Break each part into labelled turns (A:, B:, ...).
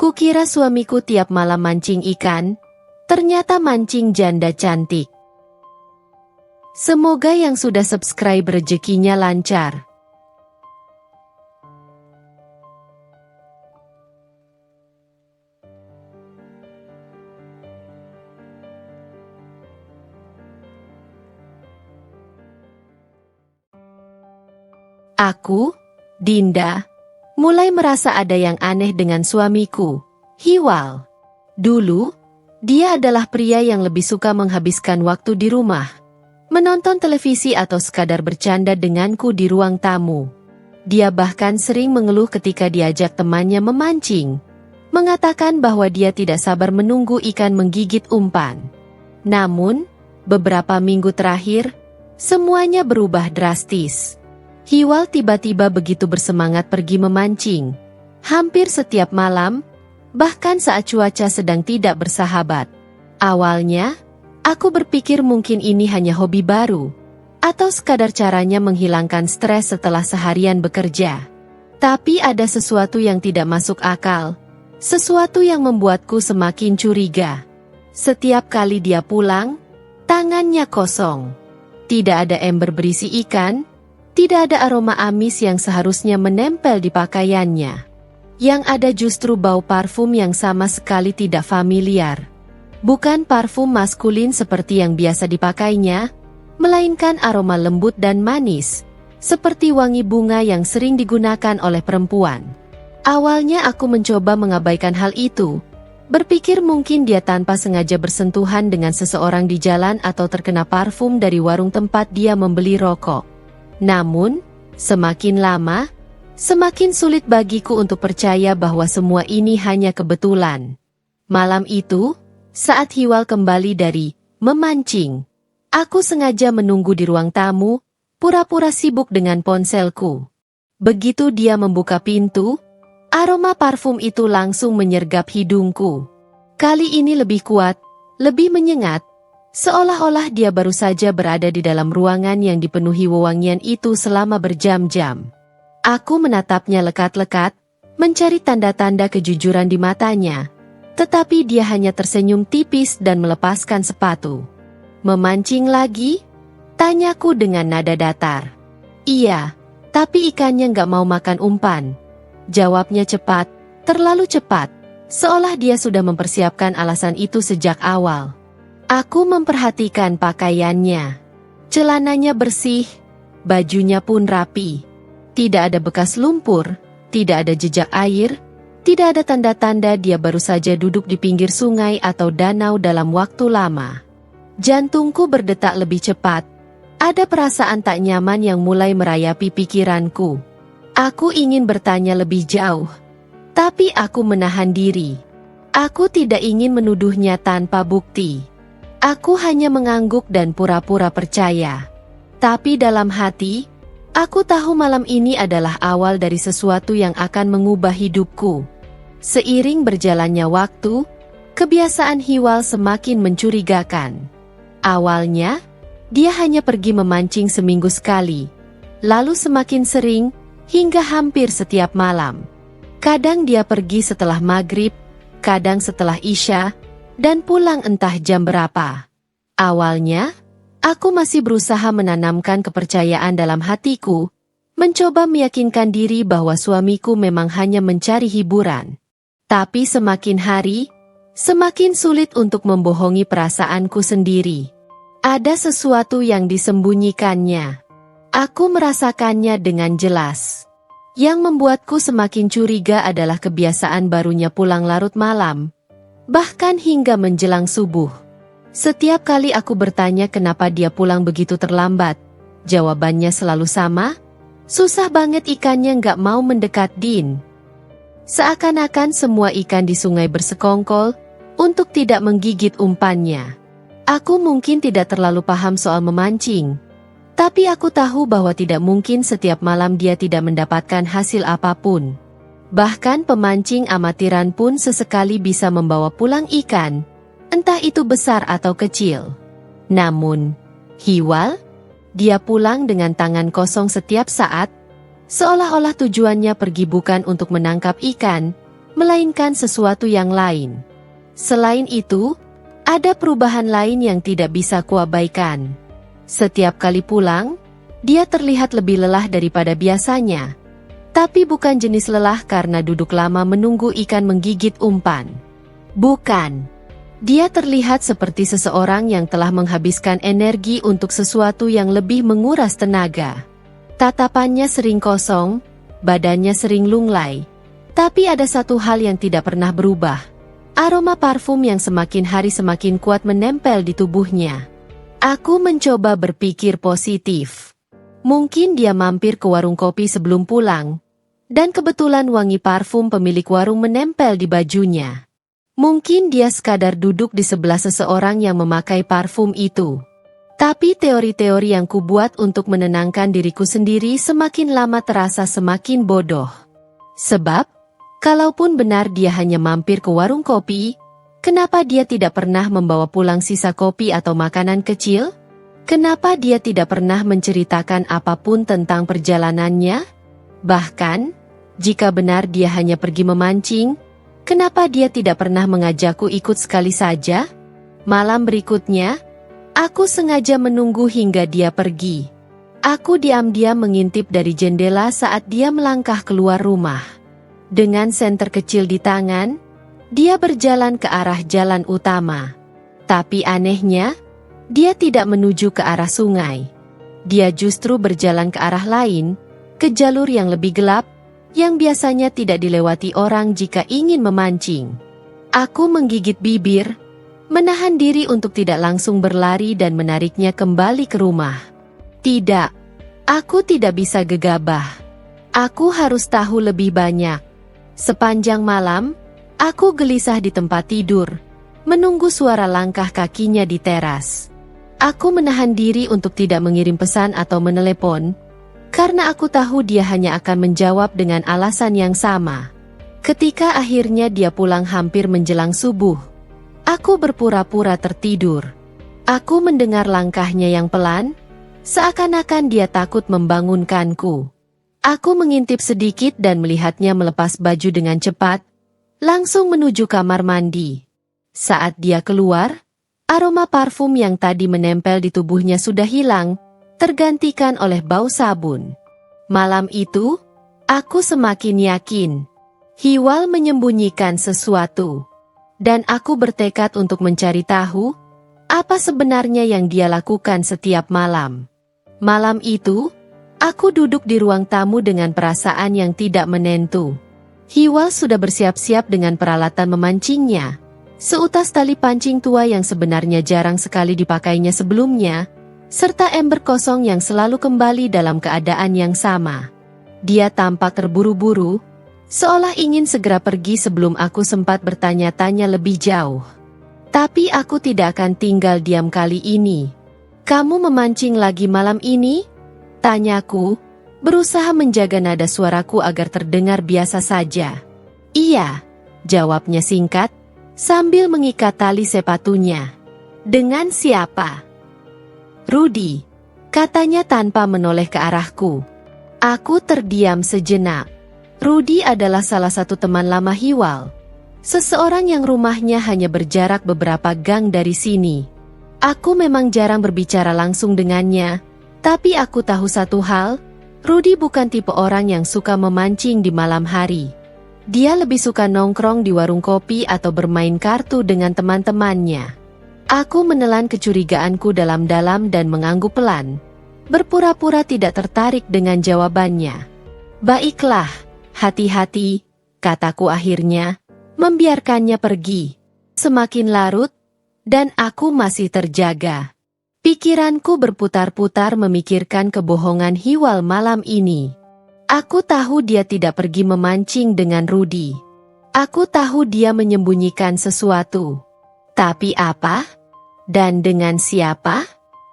A: Kukira suamiku tiap malam mancing ikan, ternyata mancing janda cantik. Semoga yang sudah subscribe rezekinya lancar. Aku, Dinda, mulai merasa ada yang aneh dengan suamiku, Hiwal. Dulu, dia adalah pria yang lebih suka menghabiskan waktu di rumah, menonton televisi atau sekadar bercanda denganku di ruang tamu. Dia bahkan sering mengeluh ketika diajak temannya memancing, mengatakan bahwa dia tidak sabar menunggu ikan menggigit umpan. Namun, beberapa minggu terakhir, semuanya berubah drastis. Hiwal tiba-tiba begitu bersemangat pergi memancing, hampir setiap malam, bahkan saat cuaca sedang tidak bersahabat. Awalnya, aku berpikir mungkin ini hanya hobi baru, atau sekadar caranya menghilangkan stres setelah seharian bekerja. Tapi ada sesuatu yang tidak masuk akal, sesuatu yang membuatku semakin curiga. Setiap kali dia pulang, tangannya kosong. Tidak ada ember berisi ikan, tidak ada aroma amis yang seharusnya menempel di pakaiannya. Yang ada justru bau parfum yang sama sekali tidak familiar. Bukan parfum maskulin seperti yang biasa dipakainya, melainkan aroma lembut dan manis, seperti wangi bunga yang sering digunakan oleh perempuan. Awalnya aku mencoba mengabaikan hal itu, berpikir mungkin dia tanpa sengaja bersentuhan dengan seseorang di jalan atau terkena parfum dari warung tempat dia membeli rokok. Namun, semakin lama, semakin sulit bagiku untuk percaya bahwa semua ini hanya kebetulan. Malam itu, saat Hiwal kembali dari memancing, aku sengaja menunggu di ruang tamu, pura-pura sibuk dengan ponselku. Begitu dia membuka pintu, aroma parfum itu langsung menyergap hidungku. Kali ini lebih kuat, lebih menyengat, seolah-olah dia baru saja berada di dalam ruangan yang dipenuhi wewangian itu selama berjam-jam. Aku menatapnya lekat-lekat, mencari tanda-tanda kejujuran di matanya, tetapi dia hanya tersenyum tipis dan melepaskan sepatu. Memancing lagi? Tanyaku dengan nada datar. Iya, tapi ikannya nggak mau makan umpan. Jawabnya cepat, terlalu cepat, seolah dia sudah mempersiapkan alasan itu sejak awal. Aku memperhatikan pakaiannya. Celananya bersih, bajunya pun rapi. Tidak ada bekas lumpur, tidak ada jejak air, tidak ada tanda-tanda dia baru saja duduk di pinggir sungai atau danau dalam waktu lama. Jantungku berdetak lebih cepat. Ada perasaan tak nyaman yang mulai merayapi pikiranku. Aku ingin bertanya lebih jauh, tapi aku menahan diri. Aku tidak ingin menuduhnya tanpa bukti. Aku hanya mengangguk dan pura-pura percaya. Tapi dalam hati, aku tahu malam ini adalah awal dari sesuatu yang akan mengubah hidupku. Seiring berjalannya waktu, kebiasaan Hiwal semakin mencurigakan. Awalnya, dia hanya pergi memancing seminggu sekali, lalu semakin sering, hingga hampir setiap malam. Kadang dia pergi setelah maghrib, kadang setelah isya, dan pulang entah jam berapa. Awalnya, aku masih berusaha menanamkan kepercayaan dalam hatiku, mencoba meyakinkan diri bahwa suamiku memang hanya mencari hiburan. Tapi semakin hari, semakin sulit untuk membohongi perasaanku sendiri. Ada sesuatu yang disembunyikannya. Aku merasakannya dengan jelas. Yang membuatku semakin curiga adalah kebiasaan barunya pulang larut malam, bahkan hingga menjelang subuh. Setiap kali aku bertanya kenapa dia pulang begitu terlambat, jawabannya selalu sama, susah banget ikannya nggak mau mendekat Din. Seakan-akan semua ikan di sungai bersekongkol, untuk tidak menggigit umpannya. Aku mungkin tidak terlalu paham soal memancing, tapi aku tahu bahwa tidak mungkin setiap malam dia tidak mendapatkan hasil apapun. Bahkan pemancing amatiran pun sesekali bisa membawa pulang ikan, entah itu besar atau kecil. Namun, Hiwal, dia pulang dengan tangan kosong setiap saat, seolah-olah tujuannya pergi bukan untuk menangkap ikan, melainkan sesuatu yang lain. Selain itu, ada perubahan lain yang tidak bisa kuabaikan. Setiap kali pulang, dia terlihat lebih lelah daripada biasanya. Tapi bukan jenis lelah karena duduk lama menunggu ikan menggigit umpan. Bukan. Dia terlihat seperti seseorang yang telah menghabiskan energi untuk sesuatu yang lebih menguras tenaga. Tatapannya sering kosong, badannya sering lunglai. Tapi ada satu hal yang tidak pernah berubah. Aroma parfum yang semakin hari semakin kuat menempel di tubuhnya. Aku mencoba berpikir positif. Mungkin dia mampir ke warung kopi sebelum pulang. Dan kebetulan wangi parfum pemilik warung menempel di bajunya. Mungkin dia sekadar duduk di sebelah seseorang yang memakai parfum itu. Tapi teori-teori yang kubuat untuk menenangkan diriku sendiri semakin lama terasa semakin bodoh. Sebab, kalaupun benar dia hanya mampir ke warung kopi, kenapa dia tidak pernah membawa pulang sisa kopi atau makanan kecil? Kenapa dia tidak pernah menceritakan apapun tentang perjalanannya? Bahkan, jika benar dia hanya pergi memancing, kenapa dia tidak pernah mengajakku ikut sekali saja? Malam berikutnya, aku sengaja menunggu hingga dia pergi. Aku diam-diam mengintip dari jendela saat dia melangkah keluar rumah. Dengan senter kecil di tangan, dia berjalan ke arah jalan utama. Tapi anehnya, dia tidak menuju ke arah sungai. Dia justru berjalan ke arah lain, ke jalur yang lebih gelap, yang biasanya tidak dilewati orang jika ingin memancing. Aku menggigit bibir, menahan diri untuk tidak langsung berlari dan menariknya kembali ke rumah. Tidak, aku tidak bisa gegabah. Aku harus tahu lebih banyak. Sepanjang malam, aku gelisah di tempat tidur, menunggu suara langkah kakinya di teras. Aku menahan diri untuk tidak mengirim pesan atau menelepon, karena aku tahu dia hanya akan menjawab dengan alasan yang sama. Ketika akhirnya dia pulang hampir menjelang subuh, aku berpura-pura tertidur. Aku mendengar langkahnya yang pelan, seakan-akan dia takut membangunkanku. Aku mengintip sedikit dan melihatnya melepas baju dengan cepat, langsung menuju kamar mandi. Saat dia keluar, aroma parfum yang tadi menempel di tubuhnya sudah hilang, tergantikan oleh bau sabun. Malam itu, aku semakin yakin Hiwal menyembunyikan sesuatu. Dan aku bertekad untuk mencari tahu apa sebenarnya yang dia lakukan setiap malam. Malam itu, aku duduk di ruang tamu dengan perasaan yang tidak menentu. Hiwal sudah bersiap-siap dengan peralatan memancingnya. Seutas tali pancing tua yang sebenarnya jarang sekali dipakainya sebelumnya, serta ember kosong yang selalu kembali dalam keadaan yang sama. Dia tampak terburu-buru, seolah ingin segera pergi sebelum aku sempat bertanya-tanya lebih jauh. Tapi aku tidak akan tinggal diam kali ini. "Kamu memancing lagi malam ini?" tanyaku, berusaha menjaga nada suaraku agar terdengar biasa saja. "Iya," jawabnya singkat, sambil mengikat tali sepatunya. "Dengan siapa?" "Rudy," katanya tanpa menoleh ke arahku. Aku terdiam sejenak. Rudy adalah salah satu teman lama Hiwal. Seseorang yang rumahnya hanya berjarak beberapa gang dari sini. Aku memang jarang berbicara langsung dengannya, tapi aku tahu satu hal, Rudy bukan tipe orang yang suka memancing di malam hari. Dia lebih suka nongkrong di warung kopi atau bermain kartu dengan teman-temannya. Aku menelan kecurigaanku dalam-dalam dan mengangguk pelan, berpura-pura tidak tertarik dengan jawabannya. "Baiklah, hati-hati," kataku akhirnya, membiarkannya pergi. Semakin larut, dan aku masih terjaga. Pikiranku berputar-putar memikirkan kebohongan Hiwal malam ini. Aku tahu dia tidak pergi memancing dengan Rudy. Aku tahu dia menyembunyikan sesuatu. Tapi apa? Dan dengan siapa?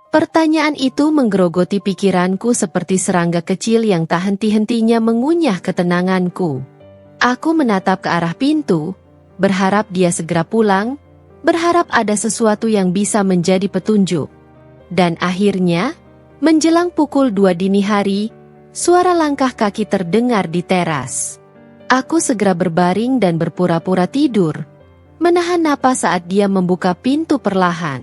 A: Pertanyaan itu menggerogoti pikiranku seperti serangga kecil yang tak henti-hentinya mengunyah ketenanganku. Aku menatap ke arah pintu, berharap dia segera pulang, berharap ada sesuatu yang bisa menjadi petunjuk. Dan akhirnya, menjelang pukul 2 dini hari, suara langkah kaki terdengar di teras. Aku segera berbaring dan berpura-pura tidur, menahan napas saat dia membuka pintu perlahan.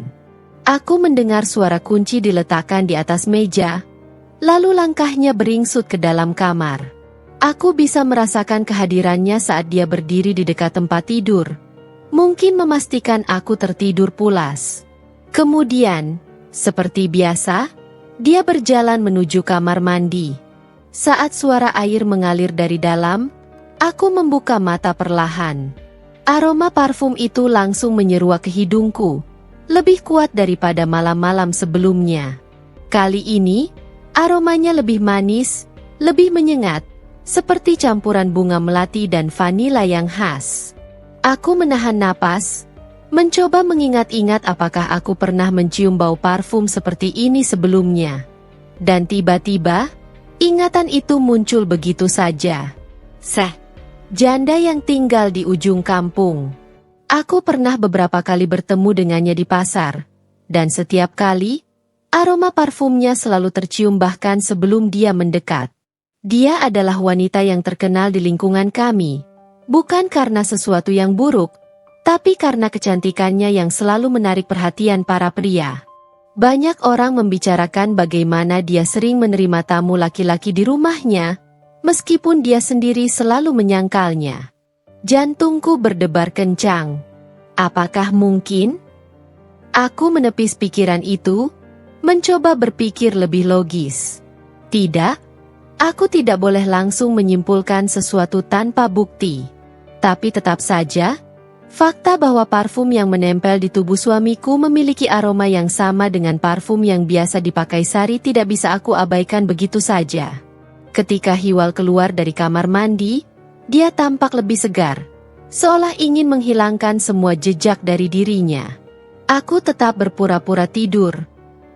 A: Aku mendengar suara kunci diletakkan di atas meja, lalu langkahnya beringsut ke dalam kamar. Aku bisa merasakan kehadirannya saat dia berdiri di dekat tempat tidur, mungkin memastikan aku tertidur pulas. Kemudian, seperti biasa, dia berjalan menuju kamar mandi. Saat suara air mengalir dari dalam, aku membuka mata perlahan. Aroma parfum itu langsung menyeruak ke hidungku, lebih kuat daripada malam-malam sebelumnya. Kali ini, aromanya lebih manis, lebih menyengat, seperti campuran bunga melati dan vanila yang khas. Aku menahan napas, mencoba mengingat-ingat apakah aku pernah mencium bau parfum seperti ini sebelumnya. Dan tiba-tiba, ingatan itu muncul begitu saja. Janda yang tinggal di ujung kampung. Aku pernah beberapa kali bertemu dengannya di pasar, dan setiap kali, aroma parfumnya selalu tercium bahkan sebelum dia mendekat. Dia adalah wanita yang terkenal di lingkungan kami, bukan karena sesuatu yang buruk, tapi karena kecantikannya yang selalu menarik perhatian para pria. Banyak orang membicarakan bagaimana dia sering menerima tamu laki-laki di rumahnya, meskipun dia sendiri selalu menyangkalnya. Jantungku berdebar kencang. Apakah mungkin? Aku menepis pikiran itu, mencoba berpikir lebih logis. Tidak, aku tidak boleh langsung menyimpulkan sesuatu tanpa bukti. Tapi tetap saja, fakta bahwa parfum yang menempel di tubuh suamiku memiliki aroma yang sama dengan parfum yang biasa dipakai Sari tidak bisa aku abaikan begitu saja. Ketika Hiwal keluar dari kamar mandi, dia tampak lebih segar, seolah ingin menghilangkan semua jejak dari dirinya. Aku tetap berpura-pura tidur,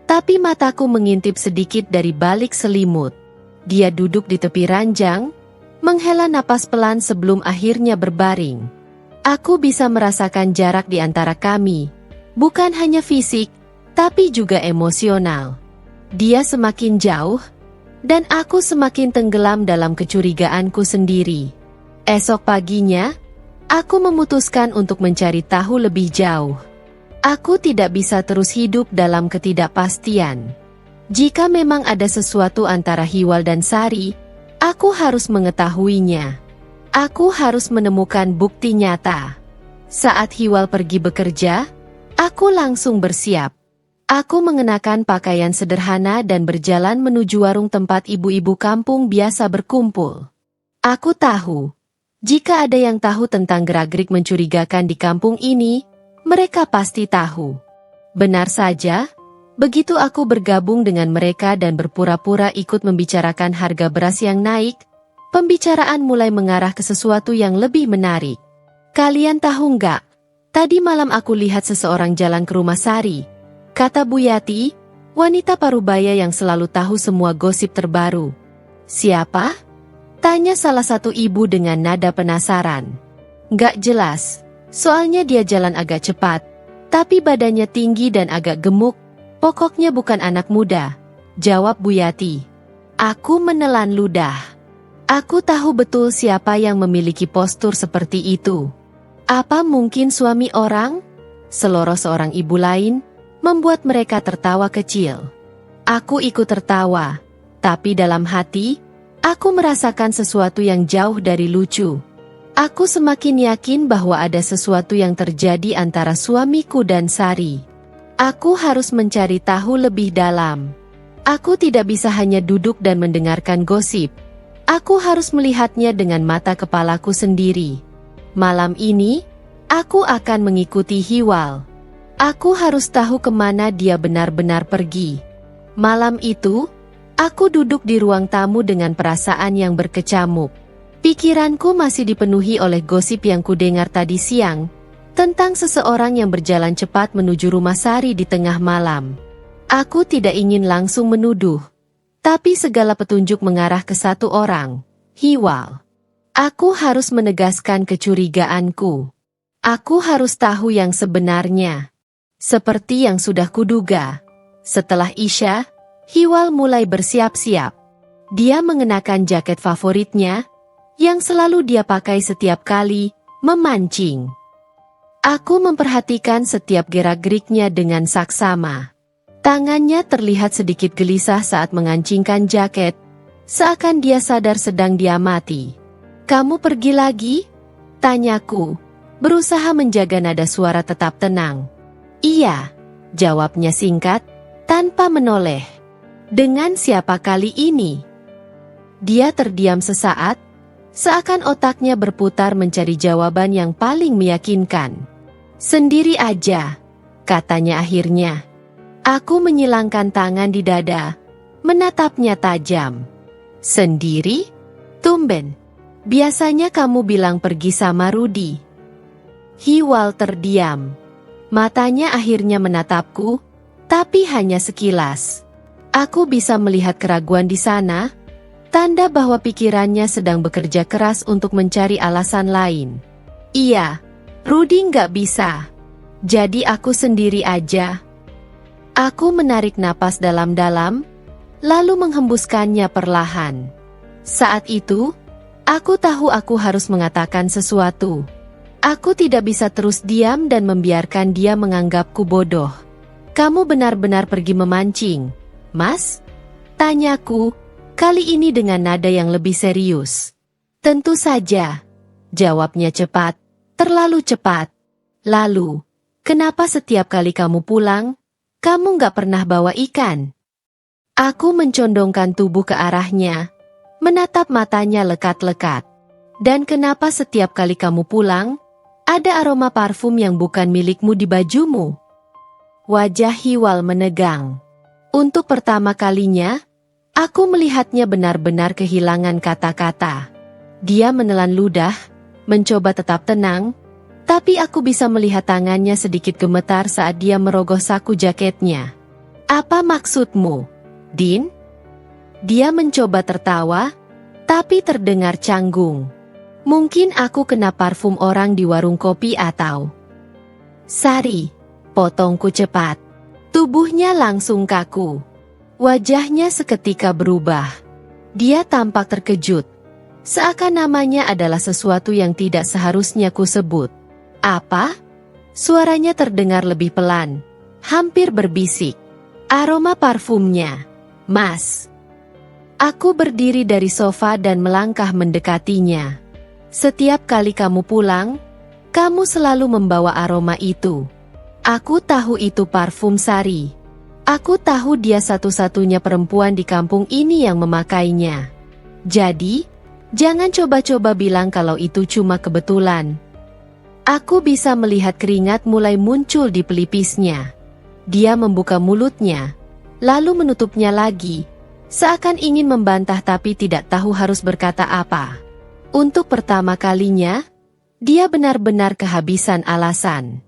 A: tapi mataku mengintip sedikit dari balik selimut. Dia duduk di tepi ranjang, menghela napas pelan sebelum akhirnya berbaring. Aku bisa merasakan jarak di antara kami, bukan hanya fisik, tapi juga emosional. Dia semakin jauh, dan aku semakin tenggelam dalam kecurigaanku sendiri. Esok paginya, aku memutuskan untuk mencari tahu lebih jauh. Aku tidak bisa terus hidup dalam ketidakpastian. Jika memang ada sesuatu antara Hiwal dan Sari, aku harus mengetahuinya. Aku harus menemukan bukti nyata. Saat Hiwal pergi bekerja, aku langsung bersiap. Aku mengenakan pakaian sederhana dan berjalan menuju warung tempat ibu-ibu kampung biasa berkumpul. Aku tahu, jika ada yang tahu tentang gerak-gerik mencurigakan di kampung ini, mereka pasti tahu. Benar saja, begitu aku bergabung dengan mereka dan berpura-pura ikut membicarakan harga beras yang naik, pembicaraan mulai mengarah ke sesuatu yang lebih menarik. Kalian tahu nggak? Tadi malam aku lihat seseorang jalan ke rumah Sari, kata Bu Yati, wanita parubaya yang selalu tahu semua gosip terbaru. Siapa? Tanya salah satu ibu dengan nada penasaran. Nggak jelas, soalnya dia jalan agak cepat, tapi badannya tinggi dan agak gemuk, pokoknya bukan anak muda, jawab Bu Yati. Aku menelan ludah. Aku tahu betul siapa yang memiliki postur seperti itu. Apa mungkin suami orang? Seloroh seorang ibu lain, membuat mereka tertawa kecil. Aku ikut tertawa, tapi dalam hati, aku merasakan sesuatu yang jauh dari lucu. Aku semakin yakin bahwa ada sesuatu yang terjadi antara suamiku dan Sari. Aku harus mencari tahu lebih dalam. Aku tidak bisa hanya duduk dan mendengarkan gosip. Aku harus melihatnya dengan mata kepalaku sendiri. Malam ini, aku akan mengikuti Hiwal. Aku harus tahu kemana dia benar-benar pergi. Malam itu, aku duduk di ruang tamu dengan perasaan yang berkecamuk. Pikiranku masih dipenuhi oleh gosip yang kudengar tadi siang, tentang seseorang yang berjalan cepat menuju rumah Sari di tengah malam. Aku tidak ingin langsung menuduh, tapi segala petunjuk mengarah ke satu orang, Hiwal. Aku harus menegaskan kecurigaanku. Aku harus tahu yang sebenarnya. Seperti yang sudah kuduga, setelah Isya, Hiwal mulai bersiap-siap. Dia mengenakan jaket favoritnya, yang selalu dia pakai setiap kali memancing. Aku memperhatikan setiap gerak-geriknya dengan saksama. Tangannya terlihat sedikit gelisah saat mengancingkan jaket, seakan dia sadar sedang diamati. "Kamu pergi lagi?" tanyaku, berusaha menjaga nada suara tetap tenang. "Iya," jawabnya singkat, tanpa menoleh. "Dengan siapa kali ini?" Dia terdiam sesaat, seakan otaknya berputar mencari jawaban yang paling meyakinkan. "Sendiri aja," katanya akhirnya. Aku menyilangkan tangan di dada, menatapnya tajam. "Sendiri? Tumben. Biasanya kamu bilang pergi sama Rudy." Hiwal terdiam. Matanya akhirnya menatapku, tapi hanya sekilas. Aku bisa melihat keraguan di sana, tanda bahwa pikirannya sedang bekerja keras untuk mencari alasan lain. "Iya, Rudy nggak bisa. Jadi aku sendiri aja." Aku menarik napas dalam-dalam, lalu menghembuskannya perlahan. Saat itu, aku tahu aku harus mengatakan sesuatu. Aku tidak bisa terus diam dan membiarkan dia menganggapku bodoh. "Kamu benar-benar pergi memancing, Mas?" tanyaku, kali ini dengan nada yang lebih serius. "Tentu saja," jawabnya cepat, terlalu cepat. "Lalu, kenapa setiap kali kamu pulang, kamu nggak pernah bawa ikan?" Aku mencondongkan tubuh ke arahnya, menatap matanya lekat-lekat. "Dan kenapa setiap kali kamu pulang, ada aroma parfum yang bukan milikmu di bajumu?" Wajah Hiwal menegang. Untuk pertama kalinya, aku melihatnya benar-benar kehilangan kata-kata. Dia menelan ludah, mencoba tetap tenang, tapi aku bisa melihat tangannya sedikit gemetar saat dia merogoh saku jaketnya. "Apa maksudmu, Din?" Dia mencoba tertawa, tapi terdengar canggung. "Mungkin aku kena parfum orang di warung kopi atau..." "Sari," potongku cepat. Tubuhnya langsung kaku. Wajahnya seketika berubah. Dia tampak terkejut, seakan namanya adalah sesuatu yang tidak seharusnya kusebut. "Apa?" Suaranya terdengar lebih pelan, hampir berbisik. "Aroma parfumnya, Mas." Aku berdiri dari sofa dan melangkah mendekatinya. "Setiap kali kamu pulang, kamu selalu membawa aroma itu. Aku tahu itu parfum Sari. Aku tahu dia satu-satunya perempuan di kampung ini yang memakainya. Jadi, jangan coba-coba bilang kalau itu cuma kebetulan." Aku bisa melihat keringat mulai muncul di pelipisnya. Dia membuka mulutnya, lalu menutupnya lagi, seakan ingin membantah tapi tidak tahu harus berkata apa. Untuk pertama kalinya, dia benar-benar kehabisan alasan.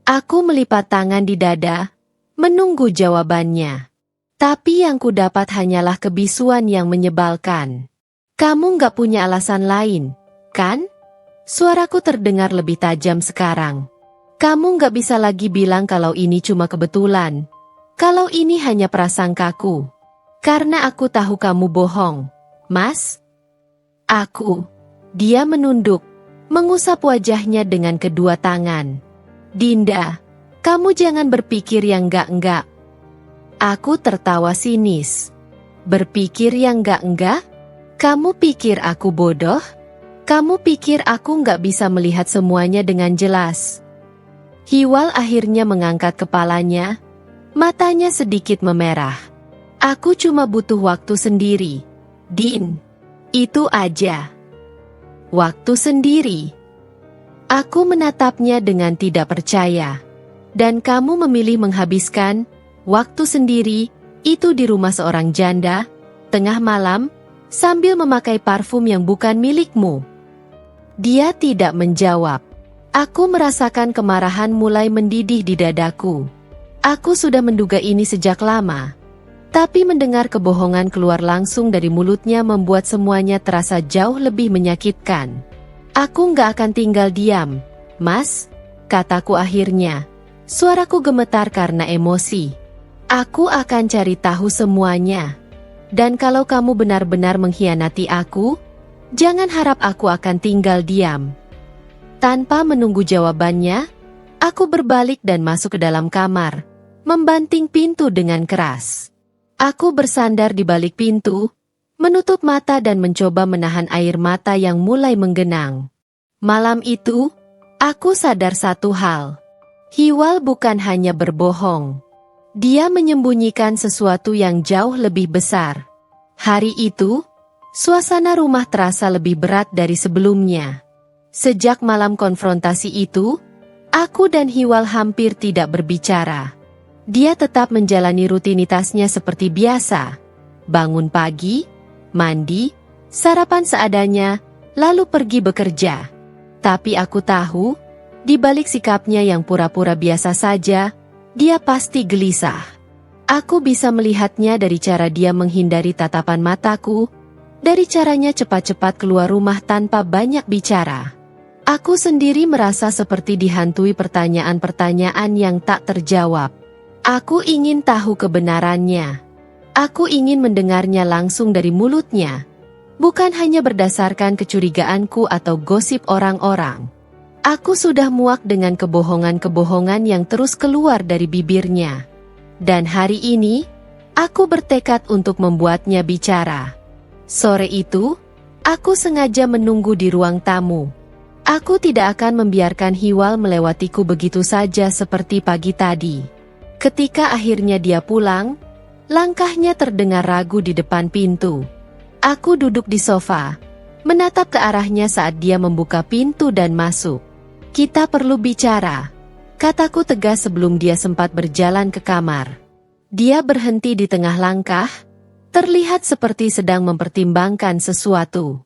A: Aku melipat tangan di dada, menunggu jawabannya. Tapi yang kudapat hanyalah kebisuan yang menyebalkan. "Kamu nggak punya alasan lain, kan?" Suaraku terdengar lebih tajam sekarang. "Kamu nggak bisa lagi bilang kalau ini cuma kebetulan. Kalau ini hanya prasangkaku. Karena aku tahu kamu bohong, Mas." Dia menunduk, mengusap wajahnya dengan kedua tangan. "Dinda, kamu jangan berpikir yang enggak-enggak." Aku tertawa sinis. "Berpikir yang enggak-enggak? Kamu pikir aku bodoh? Kamu pikir aku nggak bisa melihat semuanya dengan jelas?" Hiwal akhirnya mengangkat kepalanya, matanya sedikit memerah. "Aku cuma butuh waktu sendiri, Din. Itu aja." "Waktu sendiri?" Aku menatapnya dengan tidak percaya. "Dan kamu memilih menghabiskan waktu sendiri itu di rumah seorang janda, tengah malam, sambil memakai parfum yang bukan milikmu?" Dia tidak menjawab. Aku merasakan kemarahan mulai mendidih di dadaku. Aku sudah menduga ini sejak lama. Tapi mendengar kebohongan keluar langsung dari mulutnya membuat semuanya terasa jauh lebih menyakitkan. "Aku nggak akan tinggal diam, Mas," kataku akhirnya. Suaraku gemetar karena emosi. "Aku akan cari tahu semuanya. Dan kalau kamu benar-benar mengkhianati aku, Jangan harap aku akan tinggal diam. Tanpa menunggu jawabannya, aku berbalik dan masuk ke dalam kamar, membanting pintu dengan keras. Aku bersandar di balik pintu, menutup mata dan mencoba menahan air mata yang mulai menggenang. Malam itu, aku sadar satu hal. Hiwal bukan hanya berbohong. Dia menyembunyikan sesuatu yang jauh lebih besar. Hari itu, suasana rumah terasa lebih berat dari sebelumnya. Sejak malam konfrontasi itu, aku dan Hiwal hampir tidak berbicara. Dia tetap menjalani rutinitasnya seperti biasa. Bangun pagi, mandi, sarapan seadanya, lalu pergi bekerja. Tapi aku tahu, di balik sikapnya yang pura-pura biasa saja, dia pasti gelisah. Aku bisa melihatnya dari cara dia menghindari tatapan mataku, dari caranya cepat-cepat keluar rumah tanpa banyak bicara. Aku sendiri merasa seperti dihantui pertanyaan-pertanyaan yang tak terjawab. Aku ingin tahu kebenarannya. Aku ingin mendengarnya langsung dari mulutnya, bukan hanya berdasarkan kecurigaanku atau gosip orang-orang. Aku sudah muak dengan kebohongan-kebohongan yang terus keluar dari bibirnya. Dan hari ini, aku bertekad untuk membuatnya bicara. Sore itu, aku sengaja menunggu di ruang tamu. Aku tidak akan membiarkan Hiwal melewatiku begitu saja seperti pagi tadi. Ketika akhirnya dia pulang, langkahnya terdengar ragu di depan pintu. Aku duduk di sofa, menatap ke arahnya saat dia membuka pintu dan masuk. Kita perlu bicara, kataku tegas sebelum dia sempat berjalan ke kamar. Dia berhenti di tengah langkah, terlihat seperti sedang mempertimbangkan sesuatu.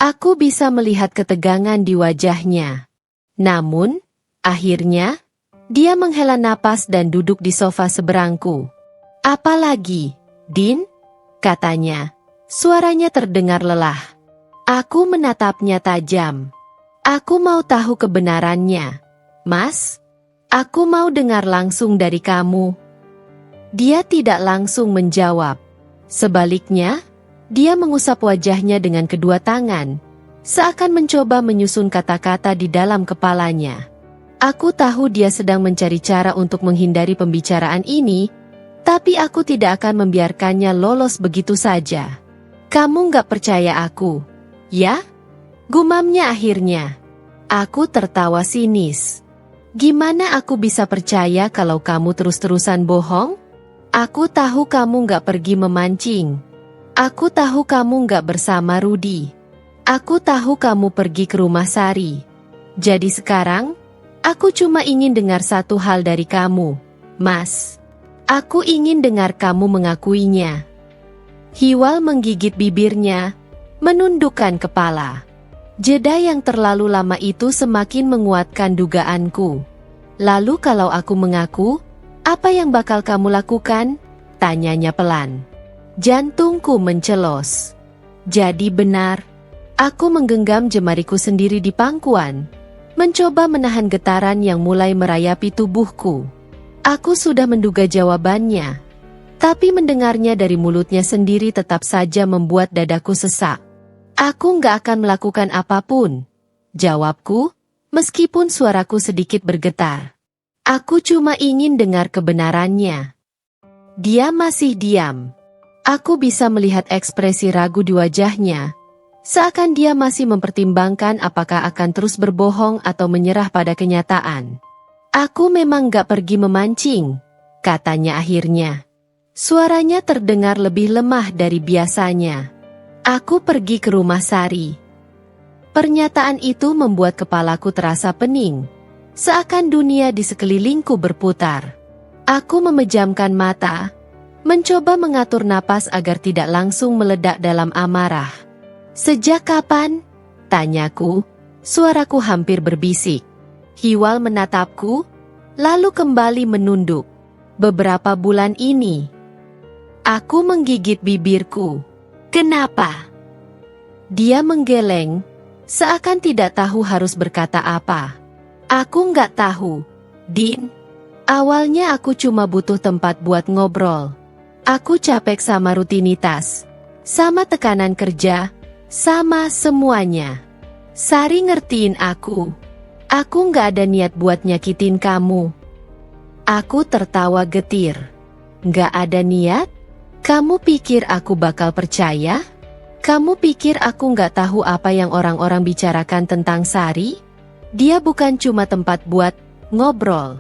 A: Aku bisa melihat ketegangan di wajahnya. Namun, akhirnya, dia menghela napas dan duduk di sofa seberangku. "Apa lagi, Din?" katanya. Suaranya terdengar lelah. Aku menatapnya tajam. "Aku mau tahu kebenarannya, Mas. Aku mau dengar langsung dari kamu." Dia tidak langsung menjawab. Sebaliknya, dia mengusap wajahnya dengan kedua tangan, seakan mencoba menyusun kata-kata di dalam kepalanya. Aku tahu dia sedang mencari cara untuk menghindari pembicaraan ini, tapi aku tidak akan membiarkannya lolos begitu saja. "Kamu nggak percaya aku, ya?" gumamnya akhirnya. Aku tertawa sinis. "Gimana aku bisa percaya kalau kamu terus-terusan bohong? Aku tahu kamu nggak pergi memancing. Aku tahu kamu nggak bersama Rudi. Aku tahu kamu pergi ke rumah Sari. Jadi sekarang, aku cuma ingin dengar satu hal dari kamu, Mas. Aku ingin dengar kamu mengakuinya." Hiwal menggigit bibirnya, menundukkan kepala. Jeda yang terlalu lama itu semakin menguatkan dugaanku. "Lalu kalau aku mengaku, apa yang bakal kamu lakukan?" tanyanya pelan. Jantungku mencelos. Jadi benar. Aku menggenggam jemariku sendiri di pangkuan, mencoba menahan getaran yang mulai merayapi tubuhku. Aku sudah menduga jawabannya, tapi mendengarnya dari mulutnya sendiri tetap saja membuat dadaku sesak. "Aku nggak akan melakukan apapun," jawabku, meskipun suaraku sedikit bergetar. "Aku cuma ingin dengar kebenarannya." Dia masih diam. Aku bisa melihat ekspresi ragu di wajahnya, seakan dia masih mempertimbangkan apakah akan terus berbohong atau menyerah pada kenyataan. "Aku memang gak pergi memancing," katanya akhirnya. Suaranya terdengar lebih lemah dari biasanya. "Aku pergi ke rumah Sari." Pernyataan itu membuat kepalaku terasa pening, seakan dunia di sekelilingku berputar. Aku memejamkan mata, mencoba mengatur napas agar tidak langsung meledak dalam amarah. "Sejak kapan?" tanyaku, suaraku hampir berbisik. Hiwal menatapku, lalu kembali menunduk. "Beberapa bulan ini." Aku menggigit bibirku. "Kenapa?" Dia menggeleng, seakan tidak tahu harus berkata apa. "Aku nggak tahu, Din. Awalnya aku cuma butuh tempat buat ngobrol. Aku capek sama rutinitas, sama tekanan kerja, Sama semuanya. Sari ngertiin aku. Aku nggak ada niat buat nyakitin kamu. Aku tertawa getir. Nggak ada niat? Kamu pikir aku bakal percaya? Kamu pikir aku nggak tahu apa yang orang-orang bicarakan tentang Sari? Dia bukan cuma tempat buat ngobrol.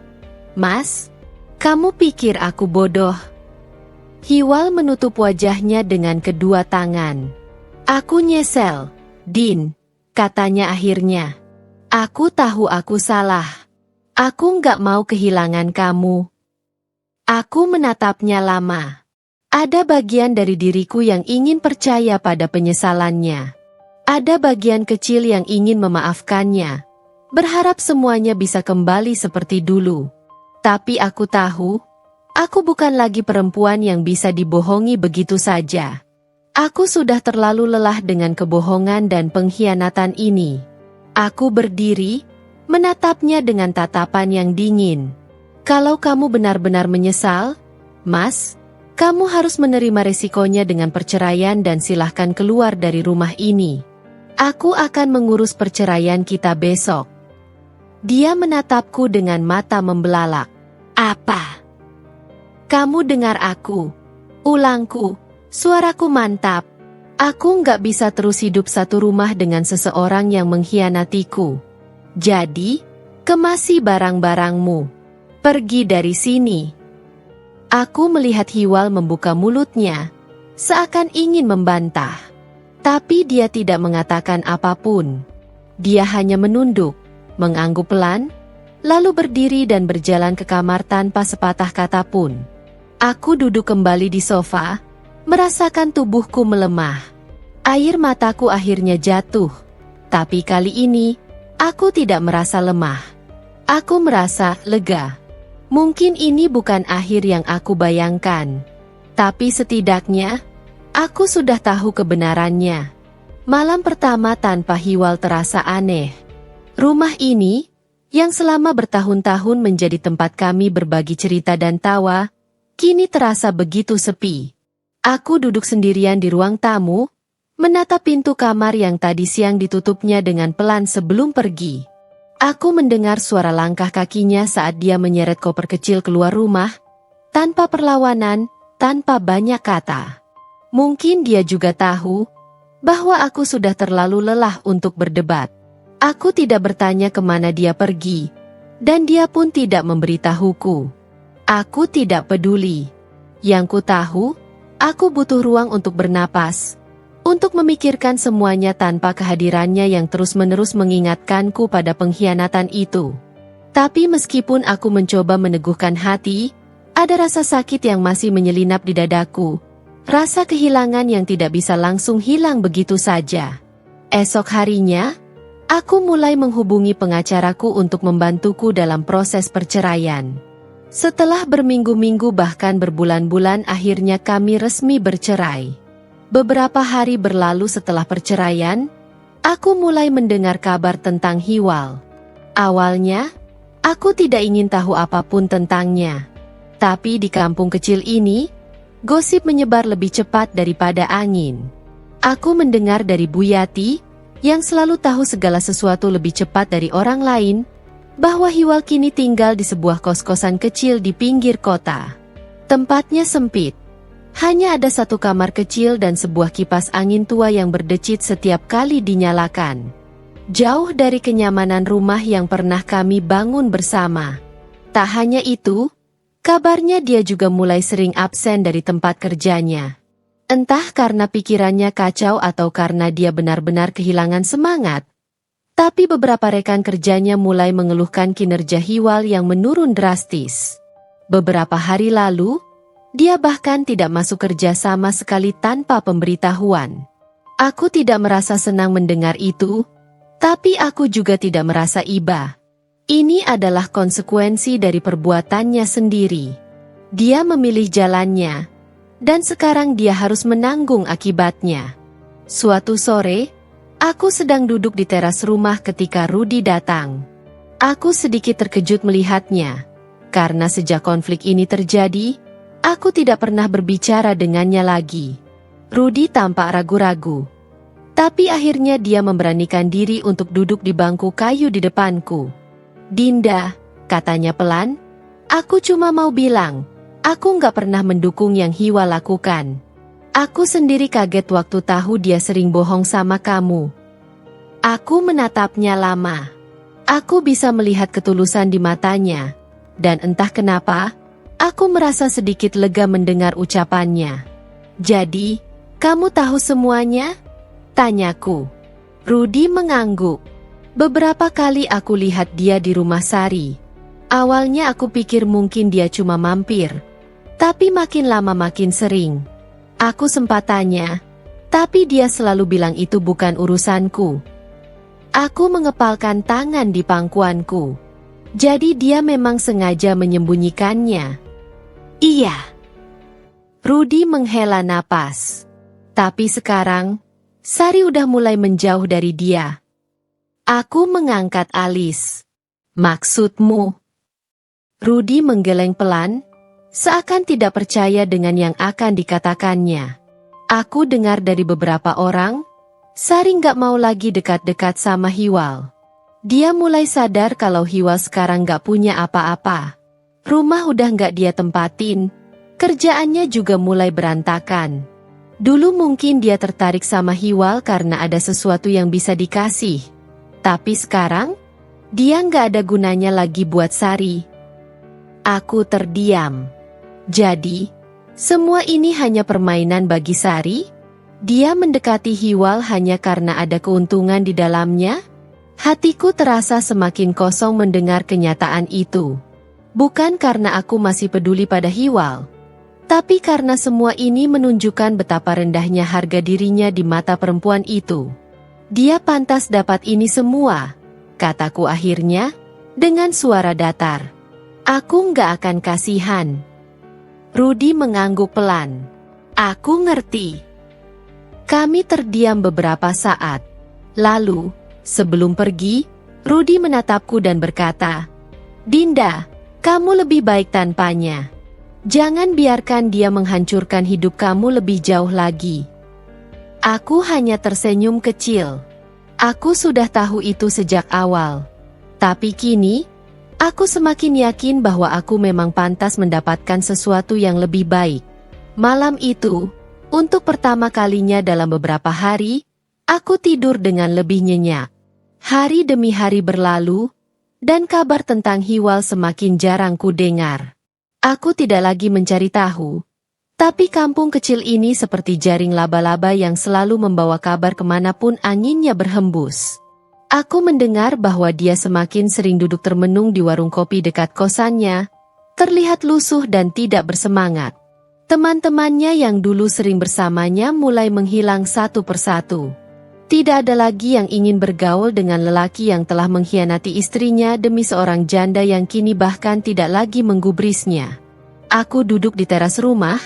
A: Mas, kamu pikir aku bodoh? Hiwal menutup wajahnya dengan kedua tangan. Aku nyesel, Din, katanya akhirnya. Aku tahu aku salah. Aku nggak mau kehilangan kamu. Aku menatapnya lama. Ada bagian dari diriku yang ingin percaya pada penyesalannya. Ada bagian kecil yang ingin memaafkannya. Berharap semuanya bisa kembali seperti dulu. Tapi aku tahu, aku bukan lagi perempuan yang bisa dibohongi begitu saja. Aku sudah terlalu lelah dengan kebohongan dan pengkhianatan ini. Aku berdiri, menatapnya dengan tatapan yang dingin. Kalau kamu benar-benar menyesal, Mas, kamu harus menerima resikonya dengan perceraian dan silahkan keluar dari rumah ini. Aku akan mengurus perceraian kita besok. Dia menatapku dengan mata membelalak. Apa? Kamu dengar aku? Ulangku. Suaraku mantap. Aku nggak bisa terus hidup satu rumah dengan seseorang yang mengkhianatiku. Jadi, kemasi barang-barangmu. Pergi dari sini. Aku melihat Hiwal membuka mulutnya, seakan ingin membantah. Tapi dia tidak mengatakan apapun. Dia hanya menunduk, mengangguk pelan, lalu berdiri dan berjalan ke kamar tanpa sepatah kata pun. Aku duduk kembali di sofa, merasakan tubuhku melemah. Air mataku akhirnya jatuh. Tapi kali ini, aku tidak merasa lemah. Aku merasa lega. Mungkin ini bukan akhir yang aku bayangkan. Tapi setidaknya, aku sudah tahu kebenarannya. Malam pertama tanpa Hiwal terasa aneh. Rumah ini, yang selama bertahun-tahun menjadi tempat kami berbagi cerita dan tawa, kini terasa begitu sepi. Aku duduk sendirian di ruang tamu, menatap pintu kamar yang tadi siang ditutupnya dengan pelan sebelum pergi. Aku mendengar suara langkah kakinya saat dia menyeret koper kecil keluar rumah, tanpa perlawanan, tanpa banyak kata. Mungkin dia juga tahu bahwa aku sudah terlalu lelah untuk berdebat. Aku tidak bertanya kemana dia pergi, dan dia pun tidak memberitahuku. Aku tidak peduli. Yang ku tahu, aku butuh ruang untuk bernapas, untuk memikirkan semuanya tanpa kehadirannya yang terus-menerus mengingatkanku pada pengkhianatan itu. Tapi meskipun aku mencoba meneguhkan hati, ada rasa sakit yang masih menyelinap di dadaku, rasa kehilangan yang tidak bisa langsung hilang begitu saja. Esok harinya, aku mulai menghubungi pengacaraku untuk membantuku dalam proses perceraian. Setelah berminggu-minggu bahkan berbulan-bulan akhirnya kami resmi bercerai. Beberapa hari berlalu setelah perceraian, aku mulai mendengar kabar tentang Hiwal. Awalnya, aku tidak ingin tahu apapun tentangnya. Tapi di kampung kecil ini, gosip menyebar lebih cepat daripada angin. Aku mendengar dari Bu Yati, yang selalu tahu segala sesuatu lebih cepat dari orang lain, bahwa Hiwal kini tinggal di sebuah kos-kosan kecil di pinggir kota. Tempatnya sempit. Hanya ada satu kamar kecil dan sebuah kipas angin tua yang berdecit setiap kali dinyalakan. Jauh dari kenyamanan rumah yang pernah kami bangun bersama. Tak hanya itu, kabarnya dia juga mulai sering absen dari tempat kerjanya. Entah karena pikirannya kacau atau karena dia benar-benar kehilangan semangat. Tapi beberapa rekan kerjanya mulai mengeluhkan kinerja Hiwal yang menurun drastis. Beberapa hari lalu, dia bahkan tidak masuk kerja sama sekali tanpa pemberitahuan. Aku tidak merasa senang mendengar itu, tapi aku juga tidak merasa iba. Ini adalah konsekuensi dari perbuatannya sendiri. Dia memilih jalannya, dan sekarang dia harus menanggung akibatnya. Suatu sore, aku sedang duduk di teras rumah ketika Rudy datang. Aku sedikit terkejut melihatnya, karena sejak konflik ini terjadi, aku tidak pernah berbicara dengannya lagi. Rudy tampak ragu-ragu. Tapi akhirnya dia memberanikan diri untuk duduk di bangku kayu di depanku. "Dinda," katanya pelan, "aku cuma mau bilang, aku nggak pernah mendukung yang Hiwa lakukan. Aku sendiri kaget waktu tahu dia sering bohong sama kamu." Aku menatapnya lama. Aku bisa melihat ketulusan di matanya. Dan entah kenapa, aku merasa sedikit lega mendengar ucapannya. "Jadi, kamu tahu semuanya?" tanyaku. Rudy mengangguk. "Beberapa kali aku lihat dia di rumah Sari. Awalnya aku pikir mungkin dia cuma mampir. Tapi makin lama makin sering. Aku sempat tanya, tapi dia selalu bilang itu bukan urusanku." Aku mengepalkan tangan di pangkuanku. Jadi dia memang sengaja menyembunyikannya. "Iya." Rudy menghela napas. Tapi sekarang, Sari udah mulai menjauh dari dia. Aku mengangkat alis. "Maksudmu?" Rudy menggeleng pelan, seakan tidak percaya dengan yang akan dikatakannya. "Aku dengar dari beberapa orang, Sari nggak mau lagi dekat-dekat sama Hiwal. Dia mulai sadar kalau Hiwal sekarang nggak punya apa-apa. Rumah udah nggak dia tempatin, kerjaannya juga mulai berantakan. Dulu mungkin dia tertarik sama Hiwal karena ada sesuatu yang bisa dikasih. Tapi sekarang, dia nggak ada gunanya lagi buat Sari." Aku terdiam. Jadi, semua ini hanya permainan bagi Sari? Dia mendekati Hiwal hanya karena ada keuntungan di dalamnya? Hatiku terasa semakin kosong mendengar kenyataan itu. Bukan karena aku masih peduli pada Hiwal, tapi karena semua ini menunjukkan betapa rendahnya harga dirinya di mata perempuan itu. "Dia pantas dapat ini semua," kataku akhirnya, dengan suara datar. "Aku nggak akan kasihan." Rudy mengangguk pelan. "Aku ngerti." Kami terdiam beberapa saat. Lalu, sebelum pergi, Rudy menatapku dan berkata, "Dinda, kamu lebih baik tanpanya. Jangan biarkan dia menghancurkan hidup kamu lebih jauh lagi." Aku hanya tersenyum kecil. Aku sudah tahu itu sejak awal. Tapi kini, aku semakin yakin bahwa aku memang pantas mendapatkan sesuatu yang lebih baik. Malam itu, untuk pertama kalinya dalam beberapa hari, aku tidur dengan lebih nyenyak. Hari demi hari berlalu, dan kabar tentang Hiwal semakin jarang ku dengar. Aku tidak lagi mencari tahu, tapi kampung kecil ini seperti jaring laba-laba yang selalu membawa kabar kemanapun anginnya berhembus. Aku mendengar bahwa dia semakin sering duduk termenung di warung kopi dekat kosannya, terlihat lusuh dan tidak bersemangat. Teman-temannya yang dulu sering bersamanya mulai menghilang satu persatu. Tidak ada lagi yang ingin bergaul dengan lelaki yang telah mengkhianati istrinya demi seorang janda yang kini bahkan tidak lagi menggubrisnya. Aku duduk di teras rumah,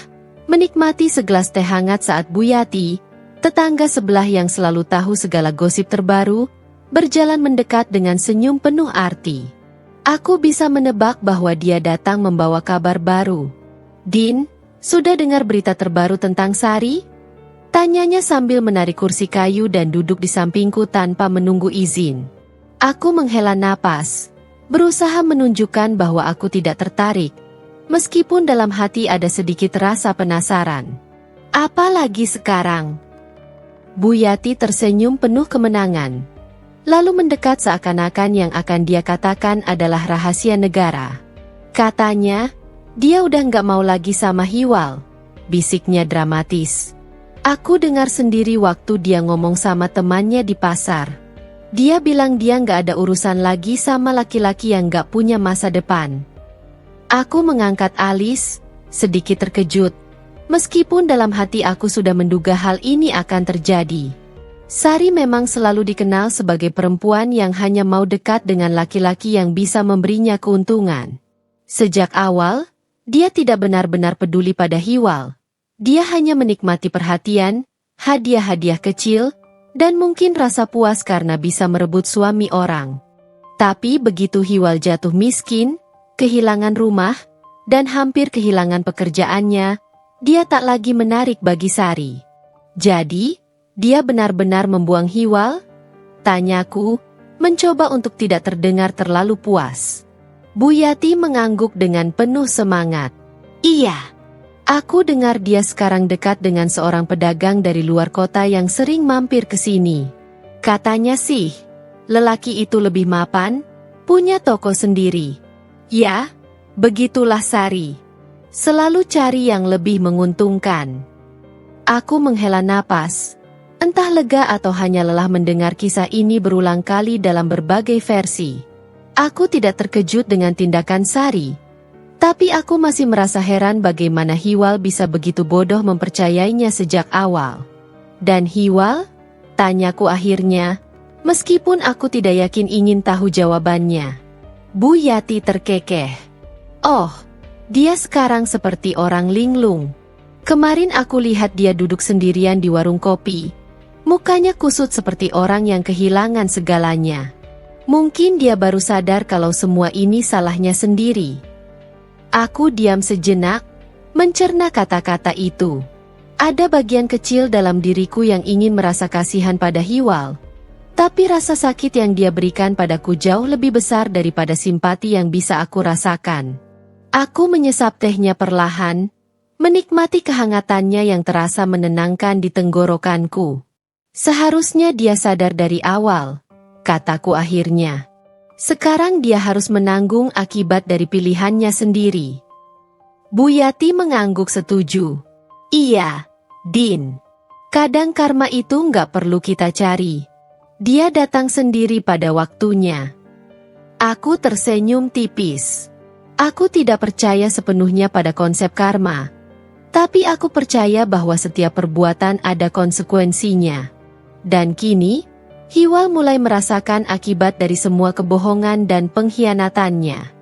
A: menikmati segelas teh hangat saat Bu Yati, tetangga sebelah yang selalu tahu segala gosip terbaru, berjalan mendekat dengan senyum penuh arti. Aku bisa menebak bahwa dia datang membawa kabar baru. "Din, sudah dengar berita terbaru tentang Sari?" tanyanya sambil menarik kursi kayu dan duduk di sampingku tanpa menunggu izin. Aku menghela napas, berusaha menunjukkan bahwa aku tidak tertarik, meskipun dalam hati ada sedikit rasa penasaran. "Apalagi sekarang?" Bu Yati tersenyum penuh kemenangan, lalu mendekat seakan-akan yang akan dia katakan adalah rahasia negara. Katanya, dia udah nggak mau lagi sama Hiwal, bisiknya dramatis. Aku dengar sendiri waktu dia ngomong sama temannya di pasar. Dia bilang dia nggak ada urusan lagi sama laki-laki yang nggak punya masa depan. Aku mengangkat alis, sedikit terkejut, meskipun dalam hati aku sudah menduga hal ini akan terjadi. Sari memang selalu dikenal sebagai perempuan yang hanya mau dekat dengan laki-laki yang bisa memberinya keuntungan. Sejak awal, dia tidak benar-benar peduli pada Hiwal. Dia hanya menikmati perhatian, hadiah-hadiah kecil, dan mungkin rasa puas karena bisa merebut suami orang. Tapi begitu Hiwal jatuh miskin, kehilangan rumah, dan hampir kehilangan pekerjaannya, dia tak lagi menarik bagi Sari. Jadi, Dia benar-benar membuang Hiwal? Tanyaku, mencoba untuk tidak terdengar terlalu puas. Bu Yati mengangguk dengan penuh semangat. Iya. Aku dengar dia sekarang dekat dengan seorang pedagang dari luar kota yang sering mampir ke sini. Katanya sih, lelaki itu lebih mapan, punya toko sendiri. Ya, begitulah Sari. Selalu cari yang lebih menguntungkan. Aku menghela napas. Entah lega atau hanya lelah mendengar kisah ini berulang kali dalam berbagai versi. Aku tidak terkejut dengan tindakan Sari. Tapi aku masih merasa heran bagaimana Hiwal bisa begitu bodoh mempercayainya sejak awal. Dan Hiwal? Tanyaku akhirnya, meskipun aku tidak yakin ingin tahu jawabannya. Bu Yati terkekeh. Oh, dia sekarang seperti orang linglung. Kemarin aku lihat dia duduk sendirian di warung kopi. Mukanya kusut seperti orang yang kehilangan segalanya. Mungkin dia baru sadar kalau semua ini salahnya sendiri. Aku diam sejenak, mencerna kata-kata itu. Ada bagian kecil dalam diriku yang ingin merasa kasihan pada Hiwal. Tapi rasa sakit yang dia berikan padaku jauh lebih besar daripada simpati yang bisa aku rasakan. Aku menyesap tehnya perlahan, menikmati kehangatannya yang terasa menenangkan di tenggorokanku. Seharusnya dia sadar dari awal, kataku akhirnya. Sekarang dia harus menanggung akibat dari pilihannya sendiri. Bu Yati mengangguk setuju. Iya, Din. Kadang karma itu nggak perlu kita cari. Dia datang sendiri pada waktunya. Aku tersenyum tipis. Aku tidak percaya sepenuhnya pada konsep karma. Tapi aku percaya bahwa setiap perbuatan ada konsekuensinya. Dan kini, Hiwal mulai merasakan akibat dari semua kebohongan dan pengkhianatannya.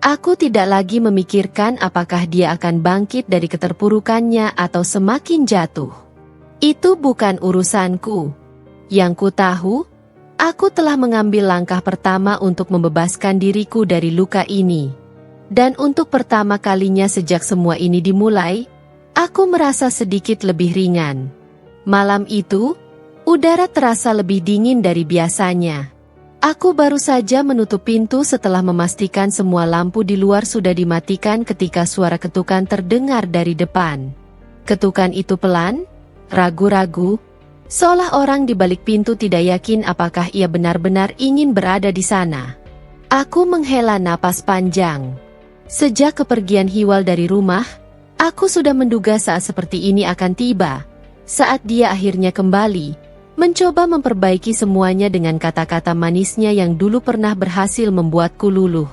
A: Aku tidak lagi memikirkan apakah dia akan bangkit dari keterpurukannya atau semakin jatuh. Itu bukan urusanku. Yang ku tahu, aku telah mengambil langkah pertama untuk membebaskan diriku dari luka ini. Dan untuk pertama kalinya sejak semua ini dimulai, aku merasa sedikit lebih ringan. Malam itu, udara terasa lebih dingin dari biasanya. Aku baru saja menutup pintu setelah memastikan semua lampu di luar sudah dimatikan ketika suara ketukan terdengar dari depan. Ketukan itu pelan, ragu-ragu, seolah orang di balik pintu tidak yakin apakah ia benar-benar ingin berada di sana. Aku menghela napas panjang. Sejak kepergian Hiwal dari rumah, aku sudah menduga saat seperti ini akan tiba. Saat dia akhirnya kembali, mencoba memperbaiki semuanya dengan kata-kata manisnya yang dulu pernah berhasil membuatku luluh.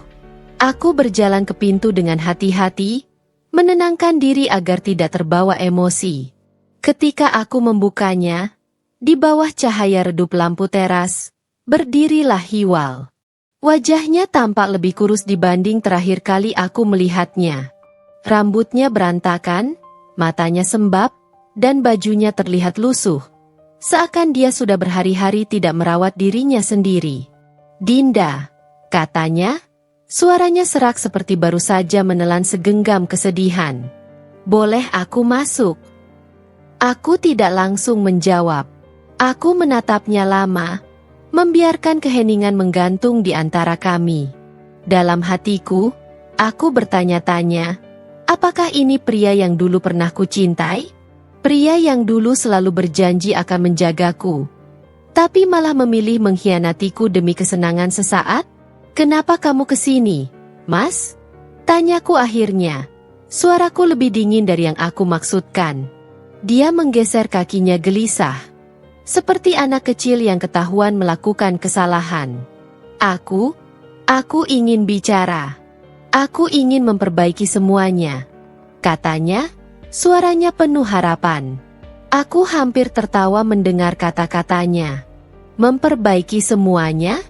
A: Aku berjalan ke pintu dengan hati-hati, menenangkan diri agar tidak terbawa emosi. Ketika aku membukanya, di bawah cahaya redup lampu teras, berdirilah Hiwal. Wajahnya tampak lebih kurus dibanding terakhir kali aku melihatnya. Rambutnya berantakan, matanya sembab, dan bajunya terlihat lusuh. Seakan dia sudah berhari-hari tidak merawat dirinya sendiri. Dinda, katanya, suaranya serak seperti baru saja menelan segenggam kesedihan. Boleh aku masuk? Aku tidak langsung menjawab. Aku menatapnya lama, membiarkan keheningan menggantung di antara kami. Dalam hatiku, aku bertanya-tanya, apakah ini pria yang dulu pernah kucintai? Pria yang dulu selalu berjanji akan menjagaku, tapi malah memilih mengkhianatiku demi kesenangan sesaat? Kenapa kamu kesini, Mas? Tanyaku akhirnya. Suaraku lebih dingin dari yang aku maksudkan. Dia menggeser kakinya gelisah, seperti anak kecil yang ketahuan melakukan kesalahan. Aku ingin bicara. Aku ingin memperbaiki semuanya, katanya. Suaranya penuh harapan. Aku hampir tertawa mendengar kata-katanya. Memperbaiki semuanya?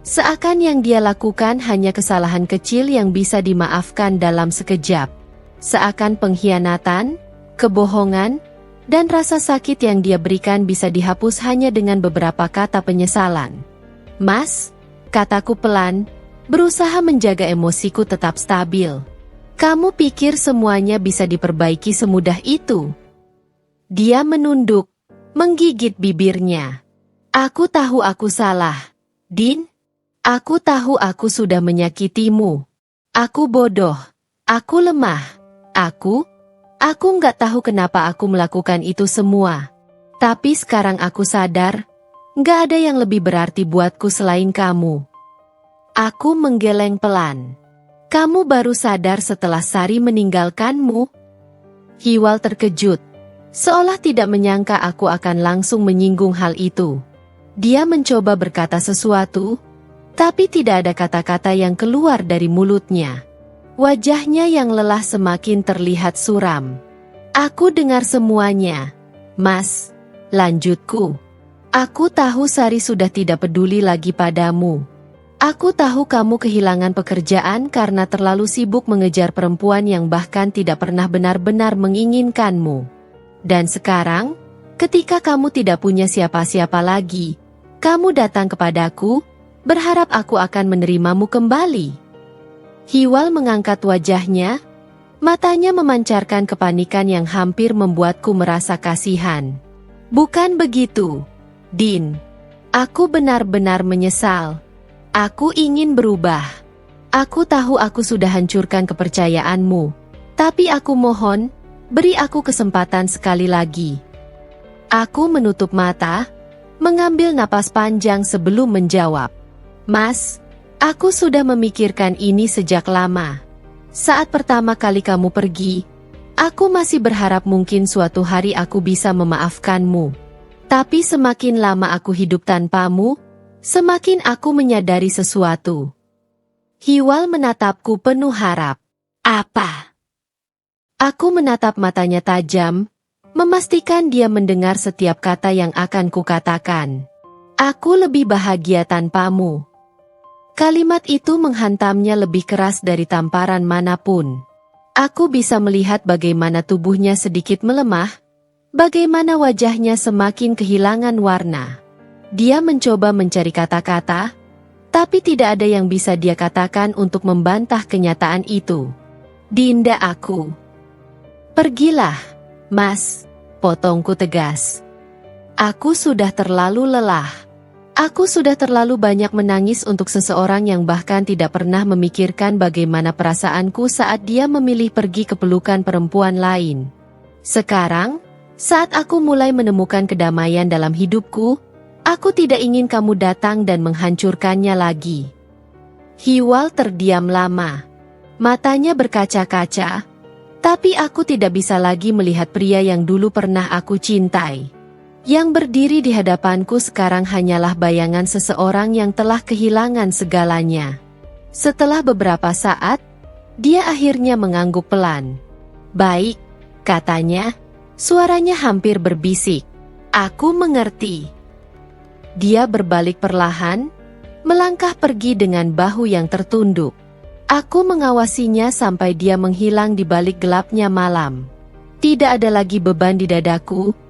A: Seakan yang dia lakukan hanya kesalahan kecil yang bisa dimaafkan dalam sekejap. Seakan pengkhianatan, kebohongan, dan rasa sakit yang dia berikan bisa dihapus hanya dengan beberapa kata penyesalan. Mas, kataku pelan, berusaha menjaga emosiku tetap stabil. Kamu pikir semuanya bisa diperbaiki semudah itu? Dia menunduk, menggigit bibirnya. Aku tahu aku salah, Din. Aku tahu aku sudah menyakitimu. Aku bodoh. Aku lemah. Aku nggak tahu kenapa aku melakukan itu semua. Tapi sekarang aku sadar, nggak ada yang lebih berarti buatku selain kamu. Aku menggeleng pelan. Kamu baru sadar setelah Sari meninggalkanmu? Hiwal terkejut, seolah tidak menyangka aku akan langsung menyinggung hal itu. Dia mencoba berkata sesuatu, tapi tidak ada kata-kata yang keluar dari mulutnya. Wajahnya yang lelah semakin terlihat suram. Aku dengar semuanya, Mas, lanjutku. Aku tahu Sari sudah tidak peduli lagi padamu. Aku tahu kamu kehilangan pekerjaan karena terlalu sibuk mengejar perempuan yang bahkan tidak pernah benar-benar menginginkanmu. Dan sekarang, ketika kamu tidak punya siapa-siapa lagi, kamu datang kepadaku, berharap aku akan menerimamu kembali. Hiwal mengangkat wajahnya, matanya memancarkan kepanikan yang hampir membuatku merasa kasihan. Bukan begitu, Din. Aku benar-benar menyesal. Aku ingin berubah. Aku tahu aku sudah hancurkan kepercayaanmu. Tapi aku mohon, beri aku kesempatan sekali lagi. Aku menutup mata, mengambil napas panjang sebelum menjawab. Mas, aku sudah memikirkan ini sejak lama. Saat pertama kali kamu pergi, aku masih berharap mungkin suatu hari aku bisa memaafkanmu. Tapi semakin lama aku hidup tanpamu, semakin aku menyadari sesuatu. Hiwal menatapku penuh harap. Apa? Aku menatap matanya tajam, memastikan dia mendengar setiap kata yang akan kukatakan. Aku lebih bahagia tanpamu. Kalimat itu menghantamnya lebih keras dari tamparan manapun. Aku bisa melihat bagaimana tubuhnya sedikit melemah, bagaimana wajahnya semakin kehilangan warna. Dia mencoba mencari kata-kata, tapi tidak ada yang bisa dia katakan untuk membantah kenyataan itu. Dinda aku. Pergilah, Mas, potongku tegas. Aku sudah terlalu lelah. Aku sudah terlalu banyak menangis untuk seseorang yang bahkan tidak pernah memikirkan bagaimana perasaanku saat dia memilih pergi ke pelukan perempuan lain. Sekarang, saat aku mulai menemukan kedamaian dalam hidupku, aku tidak ingin kamu datang dan menghancurkannya lagi. Hiwal terdiam lama. Matanya berkaca-kaca, tapi aku tidak bisa lagi melihat pria yang dulu pernah aku cintai. Yang berdiri di hadapanku sekarang hanyalah bayangan seseorang yang telah kehilangan segalanya. Setelah beberapa saat, dia akhirnya mengangguk pelan. Baik, katanya, suaranya hampir berbisik. Aku mengerti. Dia berbalik perlahan, melangkah pergi dengan bahu yang tertunduk. Aku mengawasinya sampai dia menghilang di balik gelapnya malam. Tidak ada lagi beban di dadaku.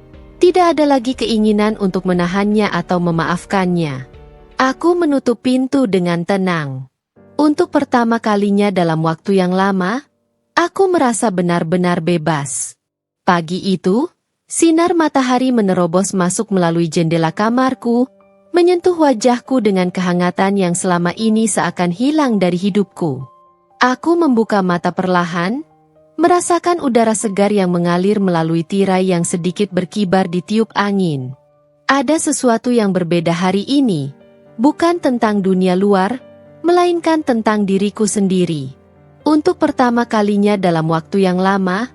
A: Tidak ada lagi keinginan untuk menahannya atau memaafkannya. Aku menutup pintu dengan tenang. Untuk pertama kalinya dalam waktu yang lama, aku merasa benar-benar bebas. Pagi itu, sinar matahari menerobos masuk melalui jendela kamarku, menyentuh wajahku dengan kehangatan yang selama ini seakan hilang dari hidupku. Aku membuka mata perlahan, merasakan udara segar yang mengalir melalui tirai yang sedikit berkibar di tiup angin. Ada sesuatu yang berbeda hari ini, bukan tentang dunia luar, melainkan tentang diriku sendiri. Untuk pertama kalinya dalam waktu yang lama,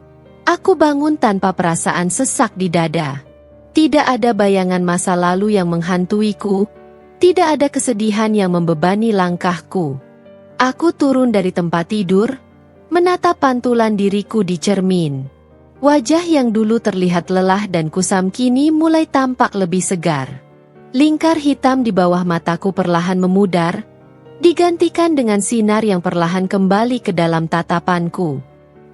A: aku bangun tanpa perasaan sesak di dada. Tidak ada bayangan masa lalu yang menghantuiku, tidak ada kesedihan yang membebani langkahku. Aku turun dari tempat tidur, menatap pantulan diriku di cermin. Wajah yang dulu terlihat lelah dan kusam kini mulai tampak lebih segar. Lingkar hitam di bawah mataku perlahan memudar, digantikan dengan sinar yang perlahan kembali ke dalam tatapanku.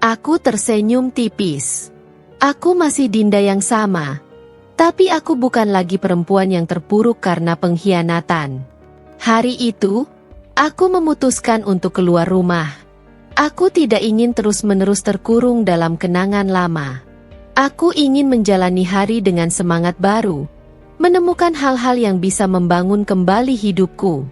A: Aku tersenyum tipis. Aku masih Dinda yang sama, tapi aku bukan lagi perempuan yang terpuruk karena pengkhianatan. Hari itu, aku memutuskan untuk keluar rumah. Aku tidak ingin terus-menerus terkurung dalam kenangan lama. Aku ingin menjalani hari dengan semangat baru, menemukan hal-hal yang bisa membangun kembali hidupku.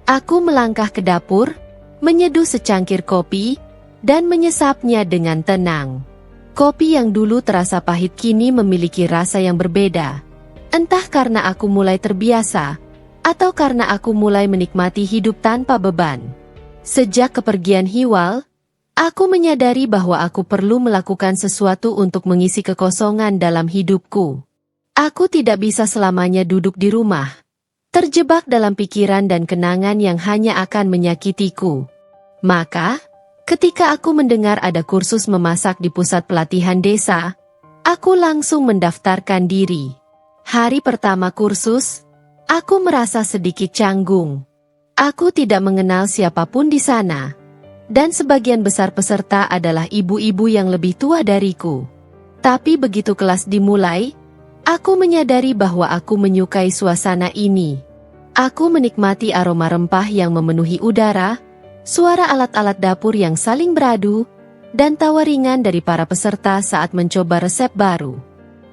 A: Aku melangkah ke dapur, menyeduh secangkir kopi, dan menyesapnya dengan tenang. Kopi yang dulu terasa pahit kini memiliki rasa yang berbeda. Entah karena aku mulai terbiasa, atau karena aku mulai menikmati hidup tanpa beban. Sejak kepergian Hiwal, aku menyadari bahwa aku perlu melakukan sesuatu untuk mengisi kekosongan dalam hidupku. Aku tidak bisa selamanya duduk di rumah, terjebak dalam pikiran dan kenangan yang hanya akan menyakitiku. Maka, ketika aku mendengar ada kursus memasak di pusat pelatihan desa, aku langsung mendaftarkan diri. Hari pertama kursus, aku merasa sedikit canggung. Aku tidak mengenal siapapun di sana, dan sebagian besar peserta adalah ibu-ibu yang lebih tua dariku. Tapi begitu kelas dimulai, aku menyadari bahwa aku menyukai suasana ini. Aku menikmati aroma rempah yang memenuhi udara, suara alat-alat dapur yang saling beradu, dan tawa ringan dari para peserta saat mencoba resep baru.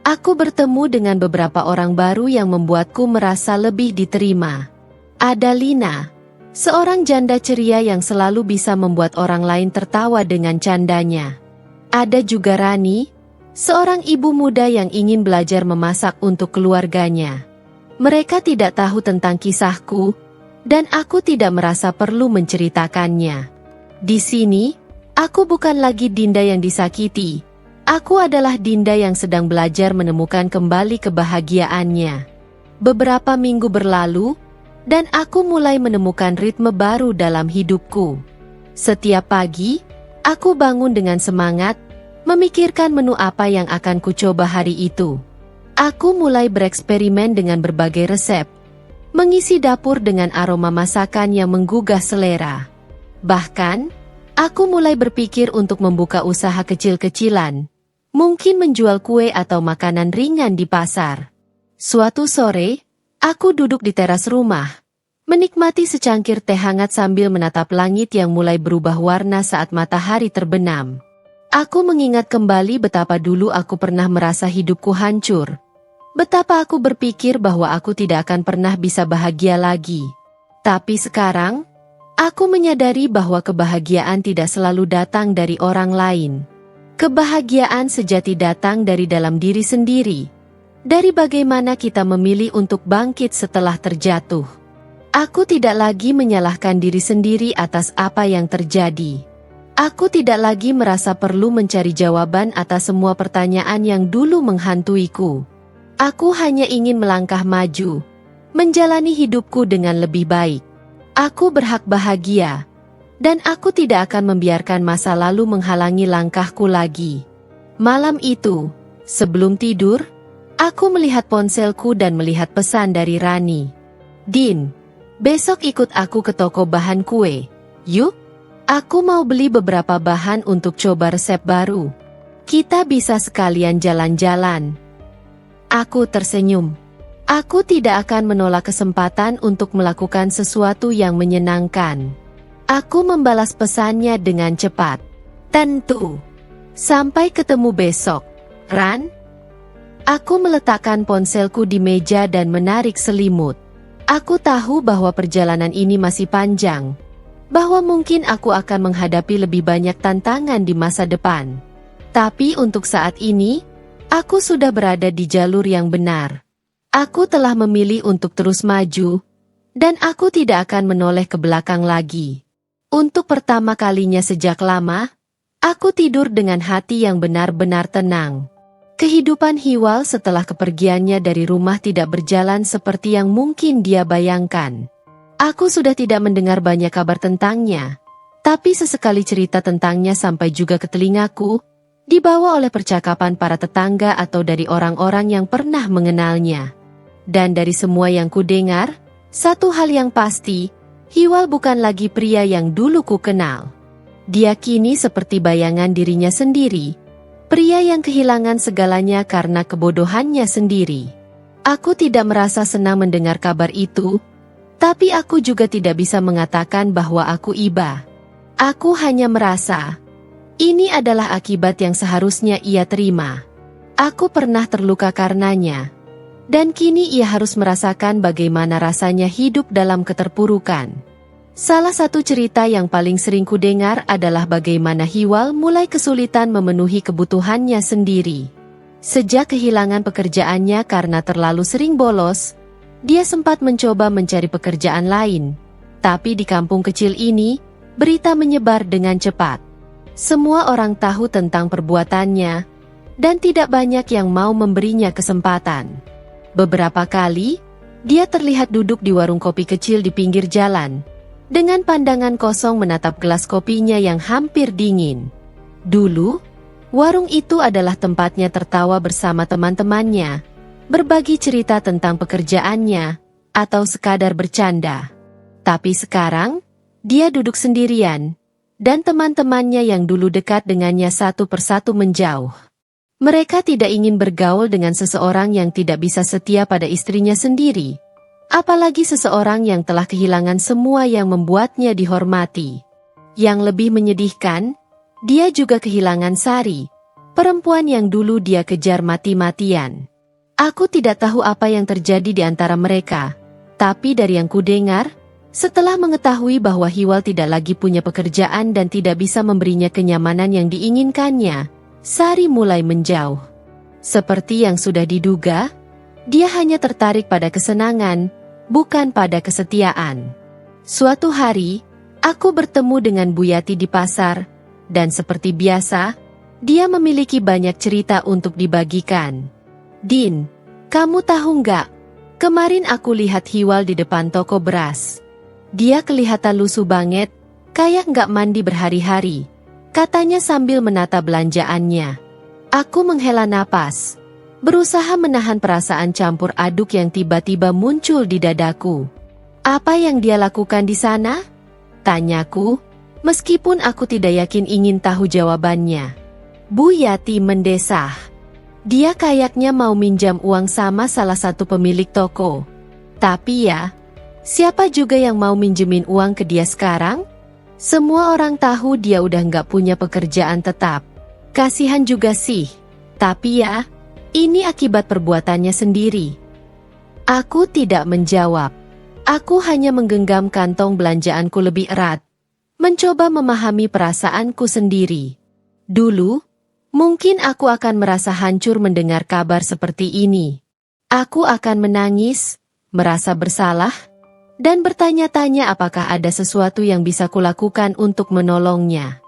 A: Aku bertemu dengan beberapa orang baru yang membuatku merasa lebih diterima. Ada Lina, seorang janda ceria yang selalu bisa membuat orang lain tertawa dengan candanya. Ada juga Rani, seorang ibu muda yang ingin belajar memasak untuk keluarganya. Mereka tidak tahu tentang kisahku, dan aku tidak merasa perlu menceritakannya. Di sini, aku bukan lagi Dinda yang disakiti. Aku adalah Dinda yang sedang belajar menemukan kembali kebahagiaannya. Beberapa minggu berlalu, dan aku mulai menemukan ritme baru dalam hidupku. Setiap pagi, aku bangun dengan semangat, memikirkan menu apa yang akan kucoba hari itu. Aku mulai bereksperimen dengan berbagai resep, mengisi dapur dengan aroma masakan yang menggugah selera. Bahkan, aku mulai berpikir untuk membuka usaha kecil-kecilan, mungkin menjual kue atau makanan ringan di pasar. Suatu sore, aku duduk di teras rumah, menikmati secangkir teh hangat sambil menatap langit yang mulai berubah warna saat matahari terbenam. Aku mengingat kembali betapa dulu aku pernah merasa hidupku hancur. Betapa aku berpikir bahwa aku tidak akan pernah bisa bahagia lagi. Tapi sekarang, aku menyadari bahwa kebahagiaan tidak selalu datang dari orang lain. Kebahagiaan sejati datang dari dalam diri sendiri. Dari bagaimana kita memilih untuk bangkit setelah terjatuh. Aku tidak lagi menyalahkan diri sendiri atas apa yang terjadi. Aku tidak lagi merasa perlu mencari jawaban atas semua pertanyaan yang dulu menghantuiku. Aku hanya ingin melangkah maju, menjalani hidupku dengan lebih baik. Aku berhak bahagia. Dan aku tidak akan membiarkan masa lalu menghalangi langkahku lagi. Malam itu, sebelum tidur, aku melihat ponselku dan melihat pesan dari Rani. Din, besok ikut aku ke toko bahan kue. Yuk, aku mau beli beberapa bahan untuk coba resep baru. Kita bisa sekalian jalan-jalan. Aku tersenyum. Aku tidak akan menolak kesempatan untuk melakukan sesuatu yang menyenangkan. Aku membalas pesannya dengan cepat. Tentu. Sampai ketemu besok, Ran. Aku meletakkan ponselku di meja dan menarik selimut. Aku tahu bahwa perjalanan ini masih panjang. Bahwa mungkin aku akan menghadapi lebih banyak tantangan di masa depan. Tapi untuk saat ini, aku sudah berada di jalur yang benar. Aku telah memilih untuk terus maju, dan aku tidak akan menoleh ke belakang lagi. Untuk pertama kalinya sejak lama, aku tidur dengan hati yang benar-benar tenang. Kehidupan Hiwal setelah kepergiannya dari rumah tidak berjalan seperti yang mungkin dia bayangkan. Aku sudah tidak mendengar banyak kabar tentangnya, tapi sesekali cerita tentangnya sampai juga ke telingaku, dibawa oleh percakapan para tetangga atau dari orang-orang yang pernah mengenalnya. Dan dari semua yang kudengar, satu hal yang pasti, Hiwal bukan lagi pria yang dulu ku kenal. Dia kini seperti bayangan dirinya sendiri, pria yang kehilangan segalanya karena kebodohannya sendiri. Aku tidak merasa senang mendengar kabar itu, tapi aku juga tidak bisa mengatakan bahwa aku iba. Aku hanya merasa, ini adalah akibat yang seharusnya ia terima. Aku pernah terluka karenanya. Dan kini ia harus merasakan bagaimana rasanya hidup dalam keterpurukan. Salah satu cerita yang paling sering kudengar adalah bagaimana Hiwal mulai kesulitan memenuhi kebutuhannya sendiri. Sejak kehilangan pekerjaannya karena terlalu sering bolos, dia sempat mencoba mencari pekerjaan lain. Tapi di kampung kecil ini, berita menyebar dengan cepat. Semua orang tahu tentang perbuatannya, dan tidak banyak yang mau memberinya kesempatan. Beberapa kali, dia terlihat duduk di warung kopi kecil di pinggir jalan, dengan pandangan kosong menatap gelas kopinya yang hampir dingin. Dulu, warung itu adalah tempatnya tertawa bersama teman-temannya, berbagi cerita tentang pekerjaannya, atau sekadar bercanda. Tapi sekarang, dia duduk sendirian, dan teman-temannya yang dulu dekat dengannya satu persatu menjauh. Mereka tidak ingin bergaul dengan seseorang yang tidak bisa setia pada istrinya sendiri. Apalagi seseorang yang telah kehilangan semua yang membuatnya dihormati. Yang lebih menyedihkan, dia juga kehilangan Sari, perempuan yang dulu dia kejar mati-matian. Aku tidak tahu apa yang terjadi di antara mereka, tapi dari yang kudengar, setelah mengetahui bahwa Hiwal tidak lagi punya pekerjaan dan tidak bisa memberinya kenyamanan yang diinginkannya, Sari mulai menjauh. Seperti yang sudah diduga, dia hanya tertarik pada kesenangan, bukan pada kesetiaan. Suatu hari, aku bertemu dengan Bu Yati di pasar, dan seperti biasa, dia memiliki banyak cerita untuk dibagikan. "Din, kamu tahu nggak? Kemarin aku lihat Hiwal di depan toko beras. Dia kelihatan lusuh banget, kayak nggak mandi berhari-hari," katanya sambil menata belanjaannya. Aku menghela napas, berusaha menahan perasaan campur aduk yang tiba-tiba muncul di dadaku. "Apa yang dia lakukan di sana?" tanyaku, meskipun aku tidak yakin ingin tahu jawabannya. Bu Yati mendesah. "Dia kayaknya mau minjam uang sama salah satu pemilik toko. Tapi ya, siapa juga yang mau minjemin uang ke dia sekarang? Semua orang tahu dia udah nggak punya pekerjaan tetap. Kasihan juga sih. Tapi ya, ini akibat perbuatannya sendiri." Aku tidak menjawab. Aku hanya menggenggam kantong belanjaanku lebih erat, mencoba memahami perasaanku sendiri. Dulu, mungkin aku akan merasa hancur mendengar kabar seperti ini. Aku akan menangis, merasa bersalah, dan bertanya-tanya apakah ada sesuatu yang bisa kulakukan untuk menolongnya.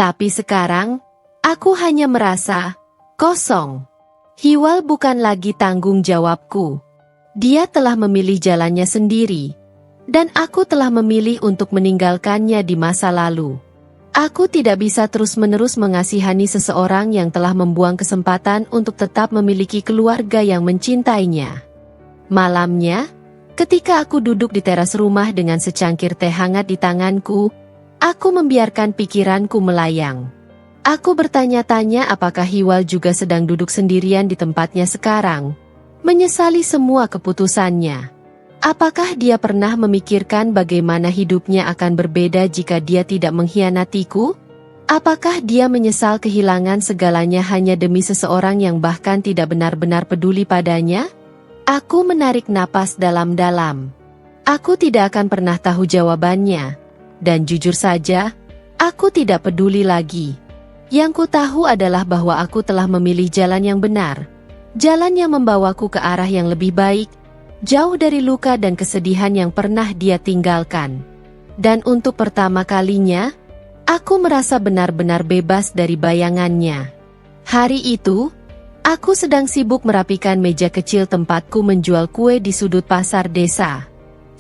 A: Tapi sekarang, aku hanya merasa kosong. Hiwal bukan lagi tanggung jawabku. Dia telah memilih jalannya sendiri, dan aku telah memilih untuk meninggalkannya di masa lalu. Aku tidak bisa terus-menerus mengasihani seseorang yang telah membuang kesempatan untuk tetap memiliki keluarga yang mencintainya. Malamnya, ketika aku duduk di teras rumah dengan secangkir teh hangat di tanganku, aku membiarkan pikiranku melayang. Aku bertanya-tanya apakah Hiwal juga sedang duduk sendirian di tempatnya sekarang, menyesali semua keputusannya. Apakah dia pernah memikirkan bagaimana hidupnya akan berbeda jika dia tidak mengkhianatiku? Apakah dia menyesal kehilangan segalanya hanya demi seseorang yang bahkan tidak benar-benar peduli padanya? Aku menarik napas dalam-dalam. Aku tidak akan pernah tahu jawabannya. Dan jujur saja, aku tidak peduli lagi. Yang ku tahu adalah bahwa aku telah memilih jalan yang benar. Jalan yang membawaku ke arah yang lebih baik, jauh dari luka dan kesedihan yang pernah dia tinggalkan. Dan untuk pertama kalinya, aku merasa benar-benar bebas dari bayangannya. Hari itu, aku sedang sibuk merapikan meja kecil tempatku menjual kue di sudut pasar desa.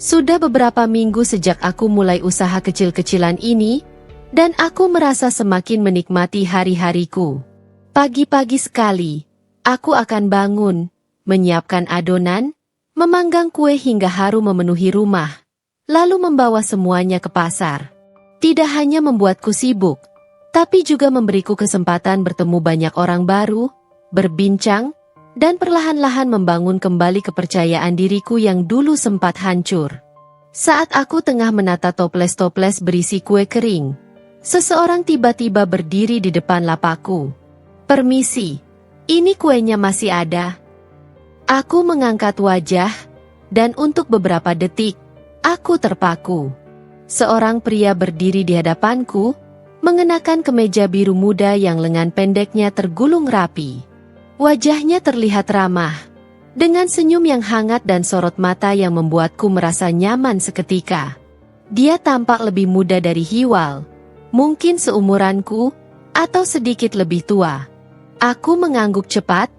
A: Sudah beberapa minggu sejak aku mulai usaha kecil-kecilan ini, dan aku merasa semakin menikmati hari-hariku. Pagi-pagi sekali, aku akan bangun, menyiapkan adonan, memanggang kue hingga harum memenuhi rumah, lalu membawa semuanya ke pasar. Tidak hanya membuatku sibuk, tapi juga memberiku kesempatan bertemu banyak orang baru, berbincang, dan perlahan-lahan membangun kembali kepercayaan diriku yang dulu sempat hancur. Saat aku tengah menata toples-toples berisi kue kering, seseorang tiba-tiba berdiri di depan lapakku. "Permisi," Ini kuenya masih ada. Aku mengangkat wajah, dan untuk beberapa detik, aku terpaku. Seorang pria berdiri di hadapanku, mengenakan kemeja biru muda yang lengan pendeknya tergulung rapi. Wajahnya terlihat ramah, dengan senyum yang hangat dan sorot mata yang membuatku merasa nyaman seketika. Dia tampak lebih muda dari Hiwal, mungkin seumuranku, atau sedikit lebih tua. Aku mengangguk cepat,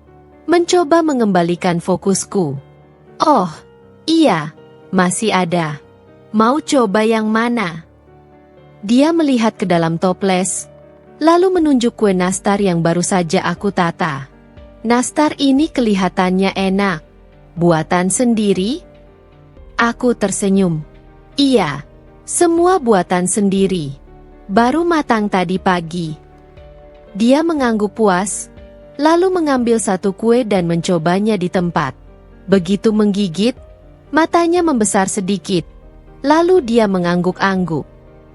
A: mencoba mengembalikan fokusku. Oh, iya, masih ada. Mau coba yang mana? Dia melihat ke dalam toples, lalu menunjuk kue nastar yang baru saja aku tata. Nastar ini kelihatannya enak. Buatan sendiri? Aku tersenyum. Iya, semua buatan sendiri. Baru matang tadi pagi. Dia mengangguk puas, lalu mengambil satu kue dan mencobanya di tempat. Begitu menggigit, matanya membesar sedikit. Lalu dia mengangguk-angguk.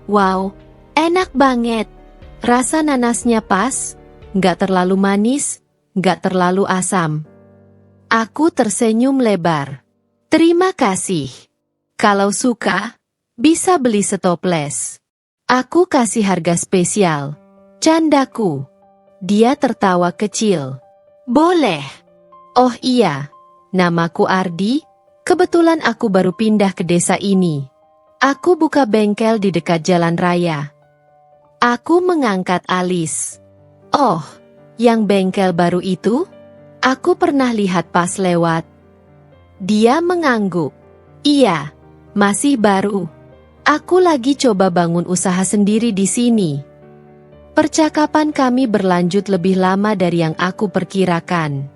A: Wow, enak banget. Rasa nanasnya pas, nggak terlalu manis, nggak terlalu asam. Aku tersenyum lebar. Terima kasih. Kalau suka, bisa beli setoples. Aku kasih harga spesial. Candaku. Dia tertawa kecil. Boleh. Oh iya, namaku Ardi. Kebetulan aku baru pindah ke desa ini. Aku buka bengkel di dekat jalan raya. Aku mengangkat alis. Oh, yang bengkel baru itu? Aku pernah lihat pas lewat. Dia mengangguk. Iya, masih baru. Aku lagi coba bangun usaha sendiri di sini. Percakapan kami berlanjut lebih lama dari yang aku perkirakan.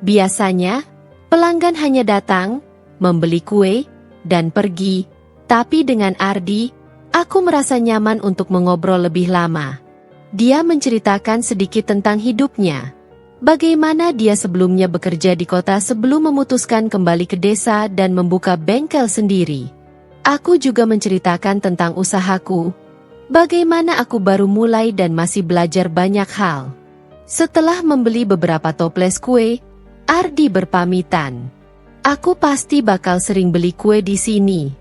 A: Biasanya, pelanggan hanya datang, membeli kue, dan pergi. Tapi dengan Ardi, aku merasa nyaman untuk mengobrol lebih lama. Dia menceritakan sedikit tentang hidupnya. Bagaimana dia sebelumnya bekerja di kota sebelum memutuskan kembali ke desa dan membuka bengkel sendiri. Aku juga menceritakan tentang usahaku. Bagaimana aku baru mulai dan masih belajar banyak hal. Setelah membeli beberapa toples kue, Ardi berpamitan. Aku pasti bakal sering beli kue di sini.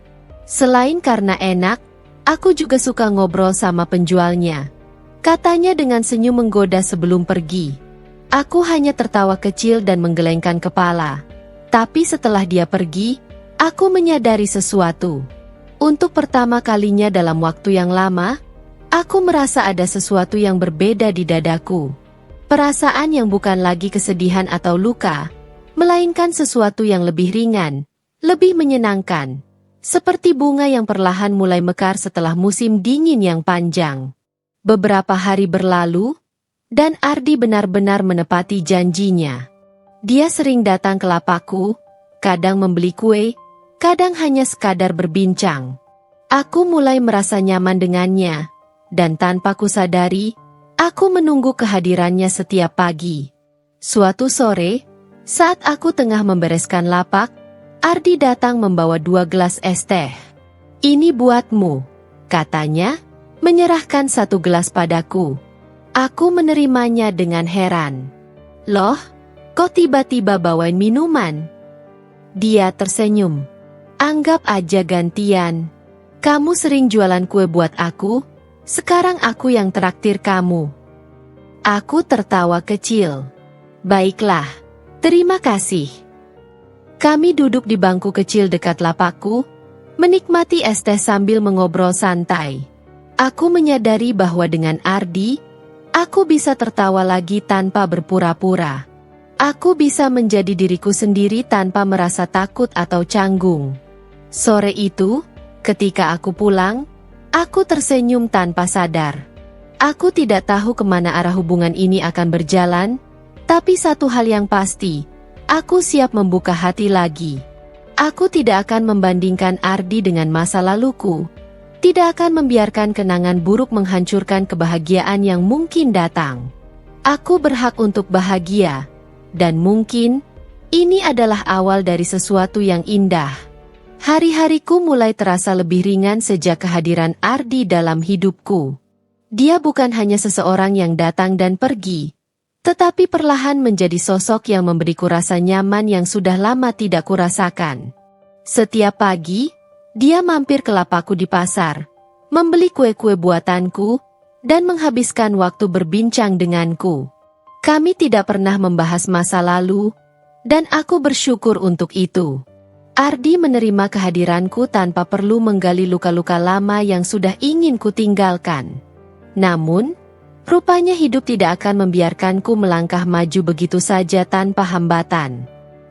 A: Selain karena enak, aku juga suka ngobrol sama penjualnya. Katanya dengan senyum menggoda sebelum pergi. Aku hanya tertawa kecil dan menggelengkan kepala. Tapi setelah dia pergi, aku menyadari sesuatu. Untuk pertama kalinya dalam waktu yang lama, aku merasa ada sesuatu yang berbeda di dadaku. Perasaan yang bukan lagi kesedihan atau luka, melainkan sesuatu yang lebih ringan, lebih menyenangkan. Seperti bunga yang perlahan mulai mekar setelah musim dingin yang panjang. Beberapa hari berlalu, dan Ardi benar-benar menepati janjinya. Dia sering datang ke lapakku, kadang membeli kue, kadang hanya sekadar berbincang. Aku mulai merasa nyaman dengannya, dan tanpa kusadari, aku menunggu kehadirannya setiap pagi. Suatu sore, saat aku tengah membereskan lapak, Ardi datang membawa 2 gelas es teh. Ini buatmu, katanya, menyerahkan 1 gelas padaku. Aku menerimanya dengan heran. Loh, kok tiba-tiba bawain minuman? Dia tersenyum. Anggap aja gantian. Kamu sering jualan kue buat aku, sekarang aku yang traktir kamu. Aku tertawa kecil. Baiklah, terima kasih. Kami duduk di bangku kecil dekat lapakku, menikmati es teh sambil mengobrol santai. Aku menyadari bahwa dengan Ardi, aku bisa tertawa lagi tanpa berpura-pura. Aku bisa menjadi diriku sendiri tanpa merasa takut atau canggung. Sore itu, ketika aku pulang, aku tersenyum tanpa sadar. Aku tidak tahu kemana arah hubungan ini akan berjalan, tapi satu hal yang pasti, aku siap membuka hati lagi. Aku tidak akan membandingkan Ardi dengan masa laluku. Tidak akan membiarkan kenangan buruk menghancurkan kebahagiaan yang mungkin datang. Aku berhak untuk bahagia. Dan mungkin, ini adalah awal dari sesuatu yang indah. Hari-hariku mulai terasa lebih ringan sejak kehadiran Ardi dalam hidupku. Dia bukan hanya seseorang yang datang dan pergi, tetapi perlahan menjadi sosok yang memberiku rasa nyaman yang sudah lama tidak kurasakan. Setiap pagi, dia mampir ke lapaku di pasar, membeli kue-kue buatanku, dan menghabiskan waktu berbincang denganku. Kami tidak pernah membahas masa lalu, dan aku bersyukur untuk itu. Ardi menerima kehadiranku tanpa perlu menggali luka-luka lama yang sudah ingin kutinggalkan. Namun, rupanya hidup tidak akan membiarkanku melangkah maju begitu saja tanpa hambatan.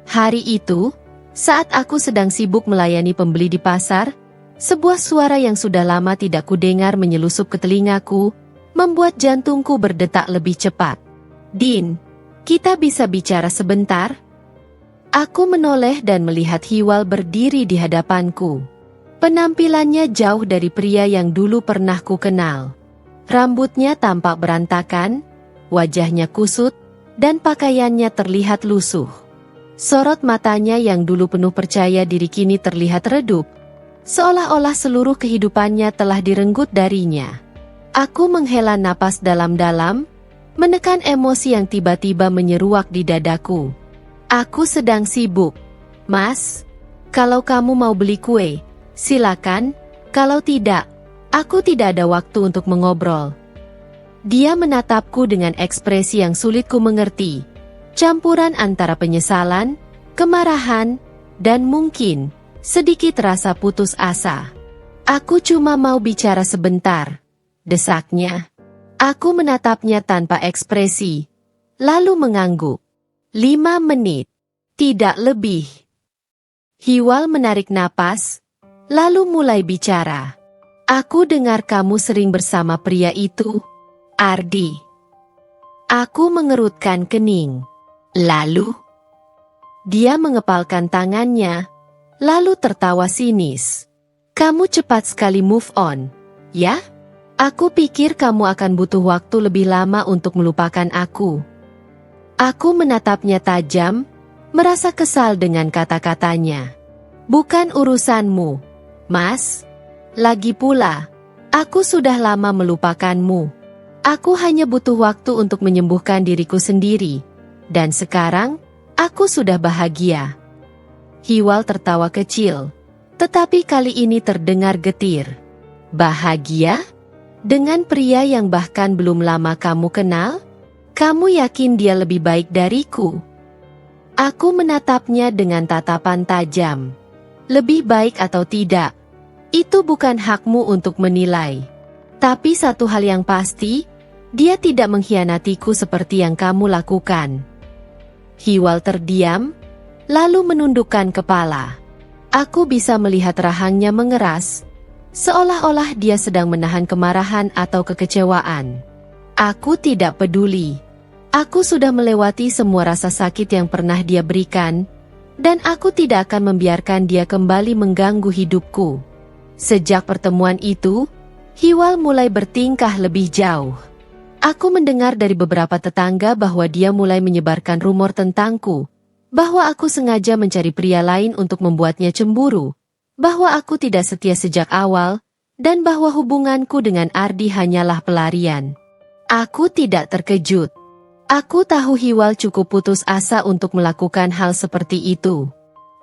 A: Hari itu, saat aku sedang sibuk melayani pembeli di pasar, sebuah suara yang sudah lama tidak kudengar menyelusup ke telingaku, membuat jantungku berdetak lebih cepat. "Din, kita bisa bicara sebentar?" Aku menoleh dan melihat Hiwal berdiri di hadapanku. Penampilannya jauh dari pria yang dulu pernah ku kenal. Rambutnya tampak berantakan, wajahnya kusut, dan pakaiannya terlihat lusuh. Sorot matanya yang dulu penuh percaya diri kini terlihat redup, seolah-olah seluruh kehidupannya telah direnggut darinya. Aku menghela napas dalam-dalam, menekan emosi yang tiba-tiba menyeruak di dadaku. "Aku sedang sibuk, Mas. Kalau kamu mau beli kue, silakan. Kalau tidak, aku tidak ada waktu untuk mengobrol." Dia menatapku dengan ekspresi yang sulit ku mengerti, campuran antara penyesalan, kemarahan, dan mungkin sedikit rasa putus asa. "Aku cuma mau bicara sebentar," desaknya. Aku menatapnya tanpa ekspresi, lalu mengangguk. 5 menit, tidak lebih. Hiwal menarik napas, lalu mulai bicara. "Aku dengar kamu sering bersama pria itu, Ardi." Aku mengerutkan kening. "Lalu?" Dia mengepalkan tangannya, lalu tertawa sinis. "Kamu cepat sekali move on, ya? Aku pikir kamu akan butuh waktu lebih lama untuk melupakan aku." Aku menatapnya tajam, merasa kesal dengan kata-katanya. "Bukan urusanmu, Mas. Lagi pula, aku sudah lama melupakanmu. Aku hanya butuh waktu untuk menyembuhkan diriku sendiri. Dan sekarang, aku sudah bahagia." Hiwal tertawa kecil, tetapi kali ini terdengar getir. "Bahagia? Dengan pria yang bahkan belum lama kamu kenal? Kamu yakin dia lebih baik dariku?" Aku menatapnya dengan tatapan tajam. "Lebih baik atau tidak, itu bukan hakmu untuk menilai. Tapi satu hal yang pasti, dia tidak mengkhianatiku seperti yang kamu lakukan." Hiwal terdiam, lalu menundukkan kepala. Aku bisa melihat rahangnya mengeras, seolah-olah dia sedang menahan kemarahan atau kekecewaan. Aku tidak peduli. Aku sudah melewati semua rasa sakit yang pernah dia berikan, dan aku tidak akan membiarkan dia kembali mengganggu hidupku. Sejak pertemuan itu, Hiwal mulai bertingkah lebih jauh. Aku mendengar dari beberapa tetangga bahwa dia mulai menyebarkan rumor tentangku, bahwa aku sengaja mencari pria lain untuk membuatnya cemburu, bahwa aku tidak setia sejak awal, dan bahwa hubunganku dengan Ardi hanyalah pelarian. Aku tidak terkejut. Aku tahu Hiwal cukup putus asa untuk melakukan hal seperti itu.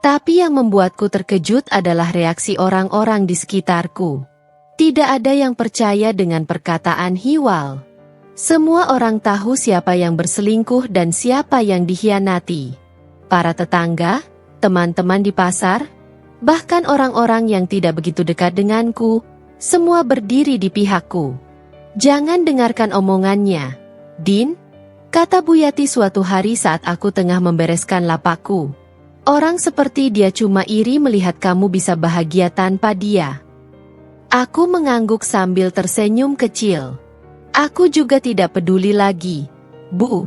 A: Tapi yang membuatku terkejut adalah reaksi orang-orang di sekitarku. Tidak ada yang percaya dengan perkataan Hiwal. Semua orang tahu siapa yang berselingkuh dan siapa yang dikhianati. Para tetangga, teman-teman di pasar, bahkan orang-orang yang tidak begitu dekat denganku, semua berdiri di pihakku. "Jangan dengarkan omongannya, Din," kata Bu Yati suatu hari saat aku tengah membereskan lapakku. "Orang seperti dia cuma iri melihat kamu bisa bahagia tanpa dia." Aku mengangguk sambil tersenyum kecil. Aku juga tidak peduli lagi, Bu.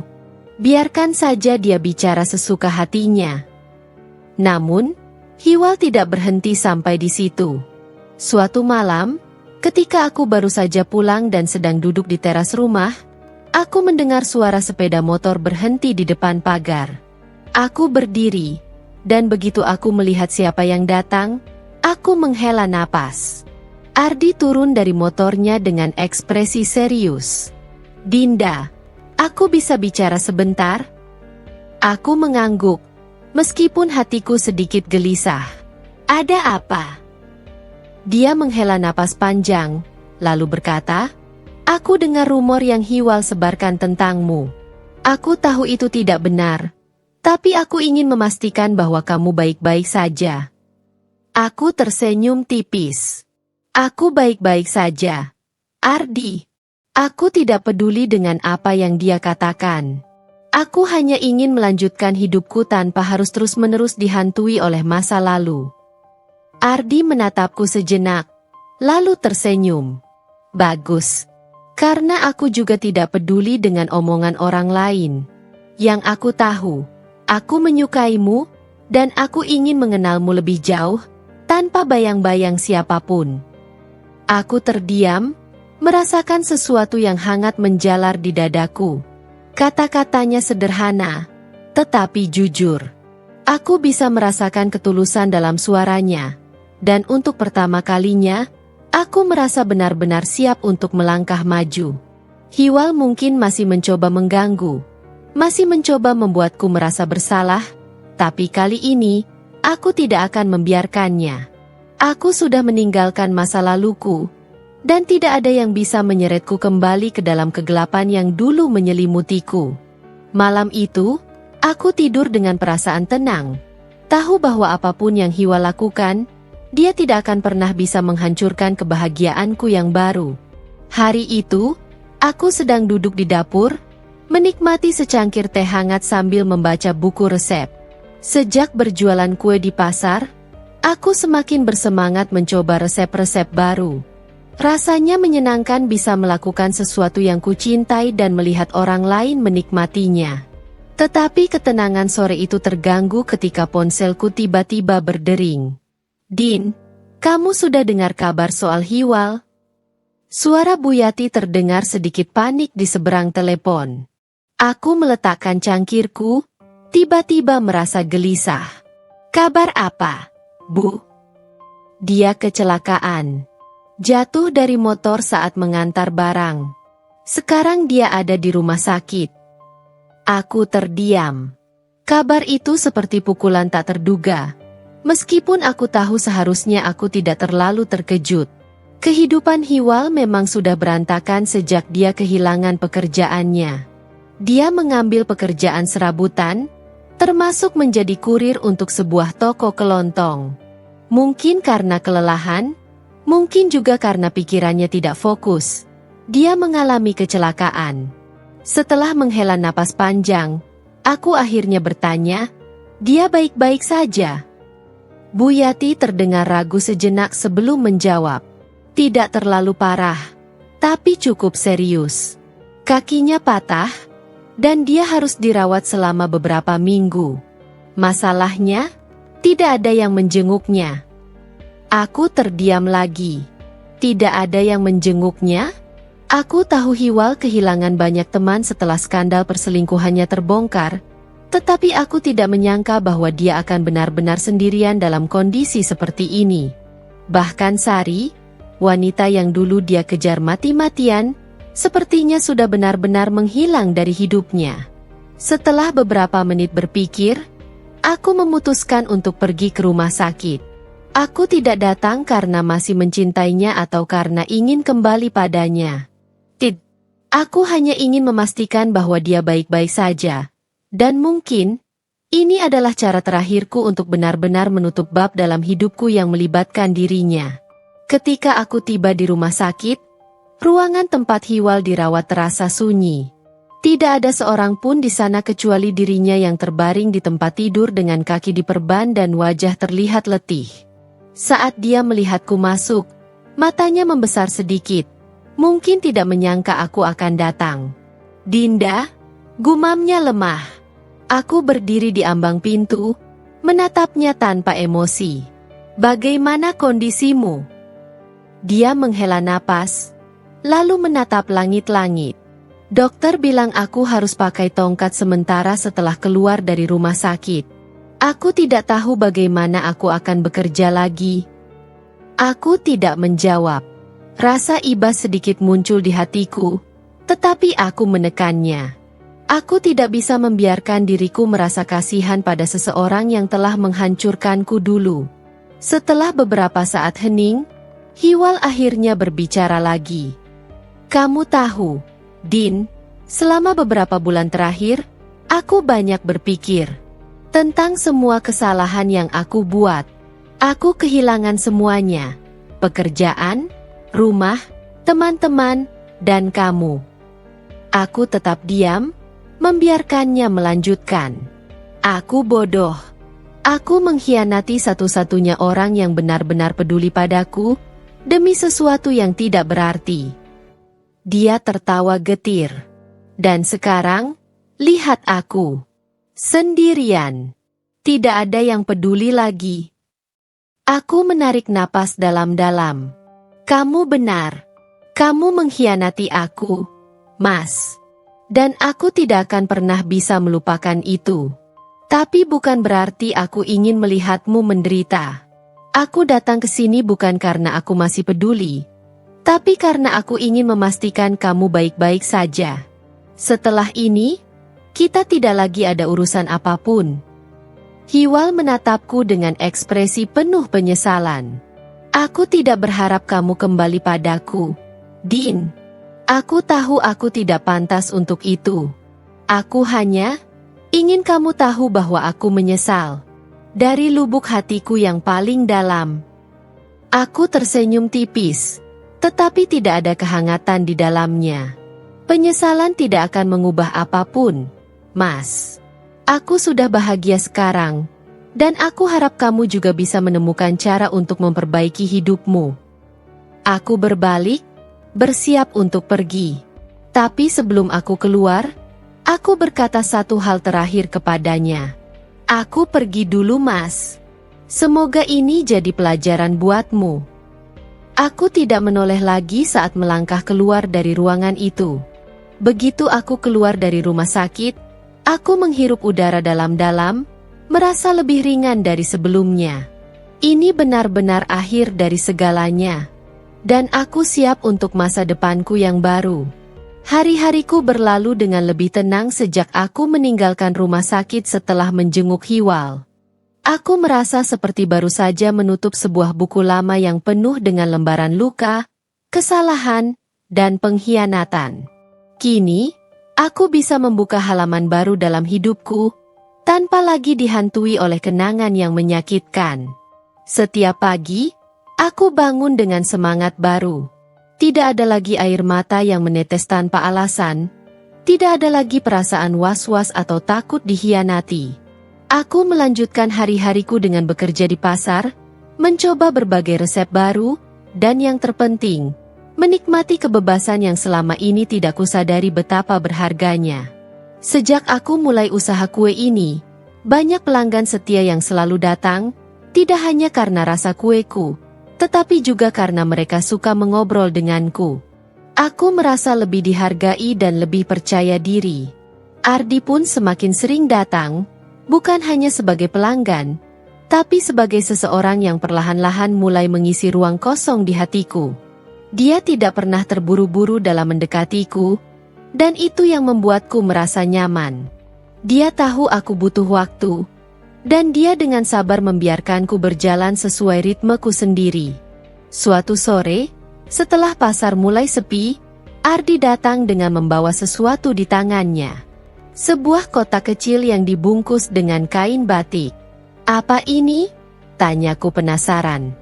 A: Biarkan saja dia bicara sesuka hatinya. Namun, Hiwal tidak berhenti sampai di situ. Suatu malam, ketika aku baru saja pulang dan sedang duduk di teras rumah, aku mendengar suara sepeda motor berhenti di depan pagar. Aku berdiri, dan begitu aku melihat siapa yang datang, aku menghela napas. Ardi turun dari motornya dengan ekspresi serius. "Dinda, Aku bisa bicara sebentar? Aku mengangguk, meskipun hatiku sedikit gelisah. Ada apa? Dia menghela napas panjang, lalu berkata, "Aku dengar rumor yang Hiwal sebarkan tentangmu. Aku tahu itu tidak benar, tapi aku ingin memastikan bahwa kamu baik-baik saja." Aku tersenyum tipis. Aku baik-baik saja, Ardi. Aku tidak peduli dengan apa yang dia katakan. Aku hanya ingin melanjutkan hidupku tanpa harus terus-menerus dihantui oleh masa lalu. Ardi menatapku sejenak, lalu tersenyum. Bagus. Karena aku juga tidak peduli dengan omongan orang lain. Yang aku tahu, aku menyukaimu, dan aku ingin mengenalmu lebih jauh, tanpa bayang-bayang siapapun. Aku terdiam, merasakan sesuatu yang hangat menjalar di dadaku. Kata-katanya sederhana, tetapi jujur. Aku bisa merasakan ketulusan dalam suaranya, dan untuk pertama kalinya, aku merasa benar-benar siap untuk melangkah maju. Hiwal mungkin masih mencoba mengganggu, masih mencoba membuatku merasa bersalah, tapi kali ini, aku tidak akan membiarkannya. Aku sudah meninggalkan masa laluku, dan tidak ada yang bisa menyeretku kembali ke dalam kegelapan yang dulu menyelimutiku. Malam itu, aku tidur dengan perasaan tenang. Tahu bahwa apapun yang Hiwal lakukan, dia tidak akan pernah bisa menghancurkan kebahagiaanku yang baru. Hari itu, aku sedang duduk di dapur, menikmati secangkir teh hangat sambil membaca buku resep. Sejak berjualan kue di pasar, aku semakin bersemangat mencoba resep-resep baru. Rasanya menyenangkan bisa melakukan sesuatu yang kucintai dan melihat orang lain menikmatinya. Tetapi ketenangan sore itu terganggu ketika ponselku tiba-tiba berdering. "Din, kamu sudah dengar kabar soal Hiwal?" Suara Bu Yati terdengar sedikit panik di seberang telepon. Aku meletakkan cangkirku, tiba-tiba merasa gelisah. "Kabar apa, Bu?" "Dia kecelakaan. Jatuh dari motor saat mengantar barang. Sekarang dia ada di rumah sakit." Aku terdiam. Kabar itu seperti pukulan tak terduga. Meskipun aku tahu seharusnya aku tidak terlalu terkejut. Kehidupan Hiwal memang sudah berantakan sejak dia kehilangan pekerjaannya. Dia mengambil pekerjaan serabutan, termasuk menjadi kurir untuk sebuah toko kelontong. Mungkin karena kelelahan, mungkin juga karena pikirannya tidak fokus, dia mengalami kecelakaan. Setelah menghela napas panjang, aku akhirnya bertanya, "Dia baik-baik saja?" Bu Yati terdengar ragu sejenak sebelum menjawab, "Tidak terlalu parah, tapi cukup serius. Kakinya patah, dan dia harus dirawat selama beberapa minggu. Masalahnya, tidak ada yang menjenguknya." Aku terdiam lagi. Tidak ada yang menjenguknya? Aku tahu Hiwal kehilangan banyak teman setelah skandal perselingkuhannya terbongkar, tetapi aku tidak menyangka bahwa dia akan benar-benar sendirian dalam kondisi seperti ini. Bahkan Sari, wanita yang dulu dia kejar mati-matian, sepertinya sudah benar-benar menghilang dari hidupnya. Setelah beberapa menit berpikir, aku memutuskan untuk pergi ke rumah sakit. Aku tidak datang karena masih mencintainya atau karena ingin kembali padanya. Aku hanya ingin memastikan bahwa dia baik-baik saja. Dan mungkin, ini adalah cara terakhirku untuk benar-benar menutup bab dalam hidupku yang melibatkan dirinya. Ketika aku tiba di rumah sakit, ruangan tempat Hiwal dirawat terasa sunyi. Tidak ada seorang pun di sana kecuali dirinya yang terbaring di tempat tidur dengan kaki diperban dan wajah terlihat letih. Saat dia melihatku masuk, matanya membesar sedikit. Mungkin tidak menyangka aku akan datang. "Dinda," gumamnya lemah. Aku berdiri di ambang pintu, menatapnya tanpa emosi. "Bagaimana kondisimu?" Dia menghela napas, lalu menatap langit-langit. "Dokter bilang aku harus pakai tongkat sementara setelah keluar dari rumah sakit. Aku tidak tahu bagaimana aku akan bekerja lagi." Aku tidak menjawab. Rasa iba sedikit muncul di hatiku, tetapi aku menekannya. Aku tidak bisa membiarkan diriku merasa kasihan pada seseorang yang telah menghancurkanku dulu. Setelah beberapa saat hening, Hiwal akhirnya berbicara lagi. Kamu tahu, Din, selama beberapa bulan terakhir, aku banyak berpikir tentang semua kesalahan yang aku buat. Aku kehilangan semuanya, pekerjaan, rumah, teman-teman, dan kamu. Aku tetap diam, membiarkannya melanjutkan. Aku bodoh. Aku mengkhianati satu-satunya orang yang benar-benar peduli padaku, demi sesuatu yang tidak berarti. Dia tertawa getir. Dan sekarang, lihat aku. Sendirian. Tidak ada yang peduli lagi. Aku menarik napas dalam-dalam. Kamu benar. Kamu mengkhianati aku, Mas. Dan aku tidak akan pernah bisa melupakan itu. Tapi bukan berarti aku ingin melihatmu menderita. Aku datang ke sini bukan karena aku masih peduli, tapi karena aku ingin memastikan kamu baik-baik saja. Setelah ini, kita tidak lagi ada urusan apapun. Hiwal menatapku dengan ekspresi penuh penyesalan. Aku tidak berharap kamu kembali padaku, Din. Aku tahu aku tidak pantas untuk itu. Aku hanya ingin kamu tahu bahwa aku menyesal. Dari lubuk hatiku yang paling dalam. Aku tersenyum tipis, tetapi tidak ada kehangatan di dalamnya. Penyesalan tidak akan mengubah apapun, Mas. Aku sudah bahagia sekarang, dan aku harap kamu juga bisa menemukan cara untuk memperbaiki hidupmu. Aku berbalik, bersiap untuk pergi. Tapi sebelum aku keluar, aku berkata satu hal terakhir kepadanya. Aku pergi dulu, Mas. Semoga ini jadi pelajaran buatmu. Aku tidak menoleh lagi saat melangkah keluar dari ruangan itu. Begitu aku keluar dari rumah sakit, aku menghirup udara dalam-dalam, merasa lebih ringan dari sebelumnya. Ini benar-benar akhir dari segalanya. Dan aku siap untuk masa depanku yang baru. Hari-hariku berlalu dengan lebih tenang sejak aku meninggalkan rumah sakit setelah menjenguk Hiwal. Aku merasa seperti baru saja menutup sebuah buku lama yang penuh dengan lembaran luka, kesalahan, dan pengkhianatan. Kini, aku bisa membuka halaman baru dalam hidupku, tanpa lagi dihantui oleh kenangan yang menyakitkan. Setiap pagi, aku bangun dengan semangat baru. Tidak ada lagi air mata yang menetes tanpa alasan. Tidak ada lagi perasaan was-was atau takut dikhianati. Aku melanjutkan hari-hariku dengan bekerja di pasar, mencoba berbagai resep baru, dan yang terpenting, menikmati kebebasan yang selama ini tidak kusadari betapa berharganya. Sejak aku mulai usaha kue ini, banyak pelanggan setia yang selalu datang, tidak hanya karena rasa kueku, tetapi juga karena mereka suka mengobrol denganku. Aku merasa lebih dihargai dan lebih percaya diri. Ardi pun semakin sering datang, bukan hanya sebagai pelanggan, tapi sebagai seseorang yang perlahan-lahan mulai mengisi ruang kosong di hatiku. Dia tidak pernah terburu-buru dalam mendekatiku, dan itu yang membuatku merasa nyaman. Dia tahu aku butuh waktu, dan dia dengan sabar membiarkanku berjalan sesuai ritmeku sendiri. Suatu sore, setelah pasar mulai sepi, Ardi datang dengan membawa sesuatu di tangannya. Sebuah kotak kecil yang dibungkus dengan kain batik. "Apa ini?" tanyaku penasaran.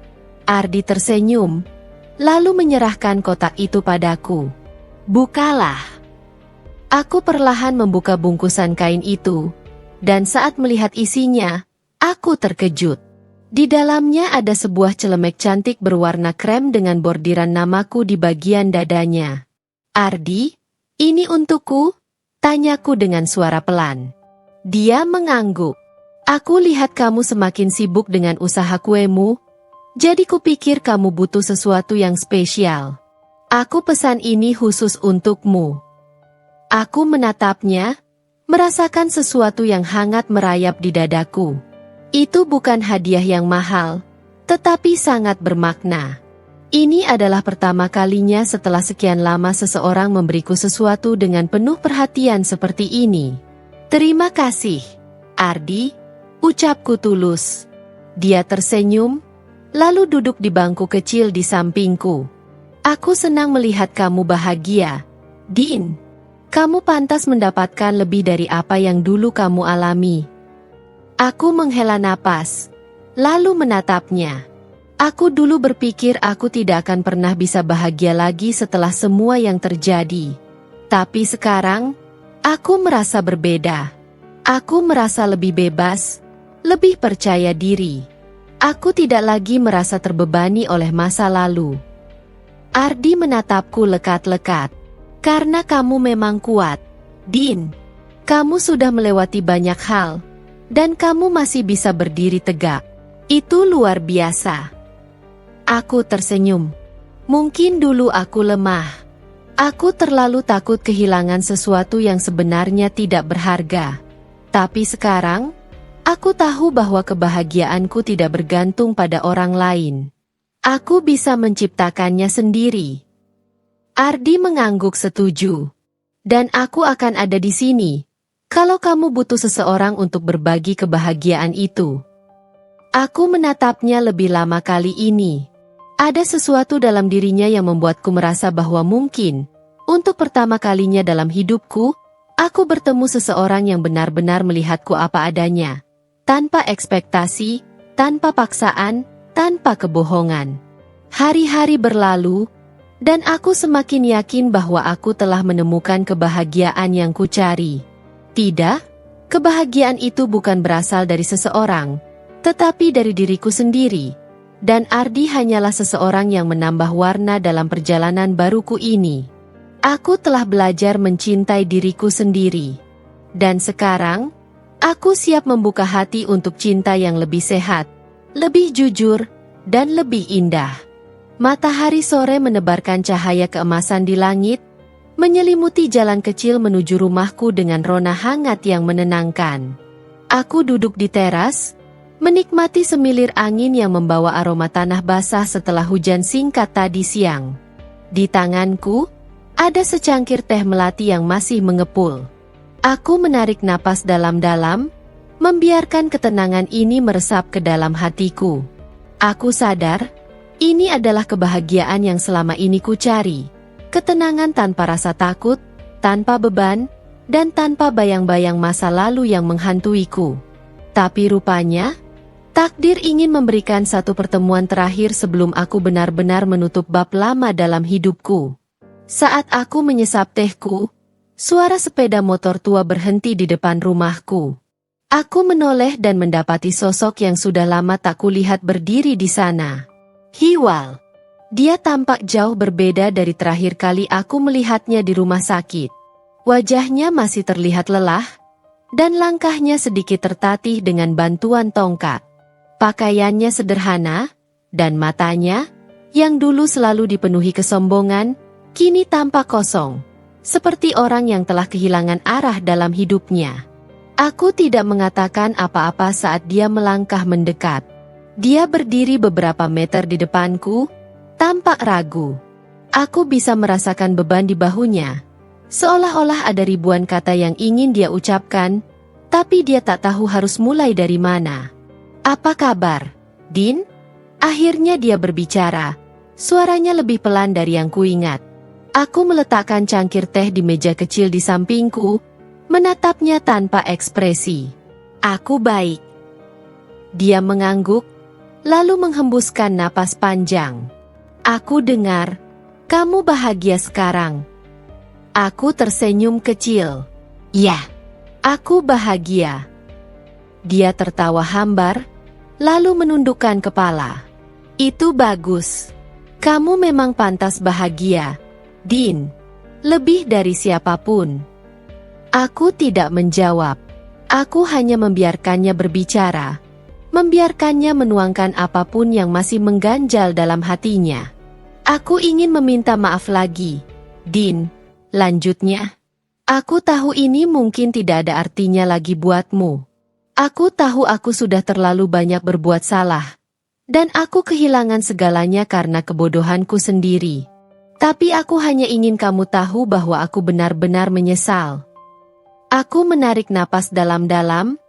A: Ardi tersenyum, lalu menyerahkan kotak itu padaku. "Bukalah." Aku perlahan membuka bungkusan kain itu. Dan saat melihat isinya, aku terkejut. Di dalamnya ada sebuah celemek cantik berwarna krem dengan bordiran namaku di bagian dadanya. "Ardi, ini untukku?" tanyaku dengan suara pelan. Dia mengangguk. "Aku lihat kamu semakin sibuk dengan usaha kuemu, jadi kupikir kamu butuh sesuatu yang spesial. Aku pesan ini khusus untukmu." Aku menatapnya, merasakan sesuatu yang hangat merayap di dadaku. Itu bukan hadiah yang mahal, tetapi sangat bermakna. Ini adalah pertama kalinya setelah sekian lama seseorang memberiku sesuatu dengan penuh perhatian seperti ini. Terima kasih, Ardi, ucapku tulus. Dia tersenyum, lalu duduk di bangku kecil di sampingku. Aku senang melihat kamu bahagia, Dean. Kamu pantas mendapatkan lebih dari apa yang dulu kamu alami. Aku menghela napas, lalu menatapnya. Aku dulu berpikir aku tidak akan pernah bisa bahagia lagi setelah semua yang terjadi. Tapi sekarang, aku merasa berbeda. Aku merasa lebih bebas, lebih percaya diri. Aku tidak lagi merasa terbebani oleh masa lalu. Ardi menatapku lekat-lekat. Karena kamu memang kuat, Dean. Kamu sudah melewati banyak hal, dan kamu masih bisa berdiri tegak. Itu luar biasa. Aku tersenyum. Mungkin dulu aku lemah. Aku terlalu takut kehilangan sesuatu yang sebenarnya tidak berharga. Tapi sekarang, aku tahu bahwa kebahagiaanku tidak bergantung pada orang lain. Aku bisa menciptakannya sendiri. Ardi mengangguk setuju. Dan aku akan ada di sini, kalau kamu butuh seseorang untuk berbagi kebahagiaan itu. Aku menatapnya lebih lama kali ini. Ada sesuatu dalam dirinya yang membuatku merasa bahwa mungkin, untuk pertama kalinya dalam hidupku, aku bertemu seseorang yang benar-benar melihatku apa adanya. Tanpa ekspektasi, tanpa paksaan, tanpa kebohongan. Hari-hari berlalu, dan aku semakin yakin bahwa aku telah menemukan kebahagiaan yang kucari. Tidak, kebahagiaan itu bukan berasal dari seseorang, tetapi dari diriku sendiri. Dan Ardi hanyalah seseorang yang menambah warna dalam perjalanan baruku ini. Aku telah belajar mencintai diriku sendiri. Dan sekarang, aku siap membuka hati untuk cinta yang lebih sehat, lebih jujur, dan lebih indah. Matahari sore menebarkan cahaya keemasan di langit, menyelimuti jalan kecil menuju rumahku dengan rona hangat yang menenangkan. Aku duduk di teras, menikmati semilir angin yang membawa aroma tanah basah setelah hujan singkat tadi siang. Di tanganku, ada secangkir teh melati yang masih mengepul. Aku menarik napas dalam-dalam, membiarkan ketenangan ini meresap ke dalam hatiku. Aku sadar, ini adalah kebahagiaan yang selama ini ku cari. Ketenangan tanpa rasa takut, tanpa beban, dan tanpa bayang-bayang masa lalu yang menghantuiku. Tapi rupanya, takdir ingin memberikan satu pertemuan terakhir sebelum aku benar-benar menutup bab lama dalam hidupku. Saat aku menyesap tehku, suara sepeda motor tua berhenti di depan rumahku. Aku menoleh dan mendapati sosok yang sudah lama tak kulihat berdiri di sana. Hiwal. Dia tampak jauh berbeda dari terakhir kali aku melihatnya di rumah sakit. Wajahnya masih terlihat lelah, dan langkahnya sedikit tertatih dengan bantuan tongkat. Pakaiannya sederhana, dan matanya, yang dulu selalu dipenuhi kesombongan, kini tampak kosong, seperti orang yang telah kehilangan arah dalam hidupnya. Aku tidak mengatakan apa-apa saat dia melangkah mendekat. Dia berdiri beberapa meter di depanku, tampak ragu. Aku bisa merasakan beban di bahunya, seolah-olah ada ribuan kata yang ingin dia ucapkan, tapi dia tak tahu harus mulai dari mana. Apa kabar, Dean? Akhirnya dia berbicara. Suaranya lebih pelan dari yang kuingat. Aku meletakkan cangkir teh di meja kecil di sampingku, menatapnya tanpa ekspresi. Aku baik. Dia mengangguk, lalu menghembuskan napas panjang. Aku dengar, kamu bahagia sekarang. Aku tersenyum kecil. Ya, aku bahagia. Dia tertawa hambar, lalu menundukkan kepala. Itu bagus. Kamu memang pantas bahagia, Dean. Lebih dari siapapun. Aku tidak menjawab. Aku hanya membiarkannya berbicara. Membiarkannya menuangkan apapun yang masih mengganjal dalam hatinya. Aku ingin meminta maaf lagi, Dean. Lanjutnya. Aku tahu ini mungkin tidak ada artinya lagi buatmu. Aku tahu aku sudah terlalu banyak berbuat salah. Dan aku kehilangan segalanya karena kebodohanku sendiri. Tapi aku hanya ingin kamu tahu bahwa aku benar-benar menyesal. Aku menarik napas dalam-dalam,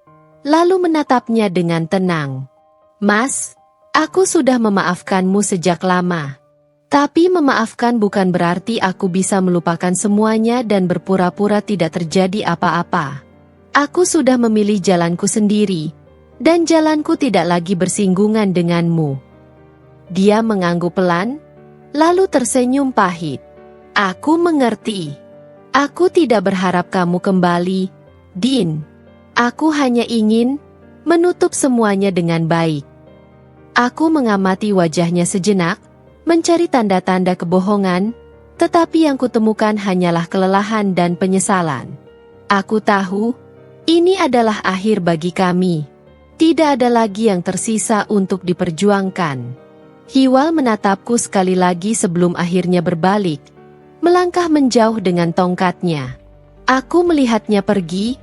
A: lalu menatapnya dengan tenang. Mas, aku sudah memaafkanmu sejak lama. Tapi memaafkan bukan berarti aku bisa melupakan semuanya dan berpura-pura tidak terjadi apa-apa. Aku sudah memilih jalanku sendiri, dan jalanku tidak lagi bersinggungan denganmu. Dia mengangguk pelan, lalu tersenyum pahit. Aku mengerti. Aku tidak berharap kamu kembali, Din. Aku hanya ingin menutup semuanya dengan baik. Aku mengamati wajahnya sejenak, mencari tanda-tanda kebohongan, tetapi yang kutemukan hanyalah kelelahan dan penyesalan. Aku tahu, ini adalah akhir bagi kami. Tidak ada lagi yang tersisa untuk diperjuangkan. Hiwal menatapku sekali lagi sebelum akhirnya berbalik, melangkah menjauh dengan tongkatnya. Aku melihatnya pergi,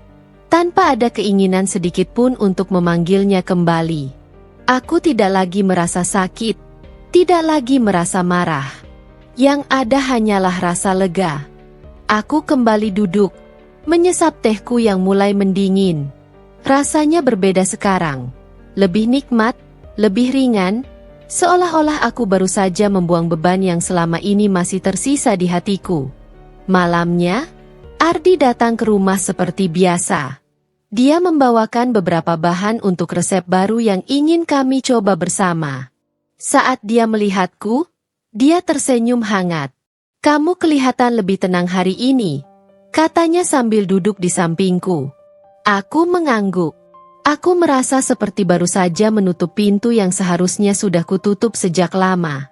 A: tanpa ada keinginan sedikitpun untuk memanggilnya kembali. Aku tidak lagi merasa sakit, tidak lagi merasa marah. Yang ada hanyalah rasa lega. Aku kembali duduk, menyesap tehku yang mulai mendingin. Rasanya berbeda sekarang. Lebih nikmat, lebih ringan, seolah-olah aku baru saja membuang beban yang selama ini masih tersisa di hatiku. Malamnya, Ardi datang ke rumah seperti biasa. Dia membawakan beberapa bahan untuk resep baru yang ingin kami coba bersama. Saat dia melihatku, dia tersenyum hangat. Kamu kelihatan lebih tenang hari ini, katanya sambil duduk di sampingku. Aku mengangguk. Aku merasa seperti baru saja menutup pintu yang seharusnya sudah kututup sejak lama.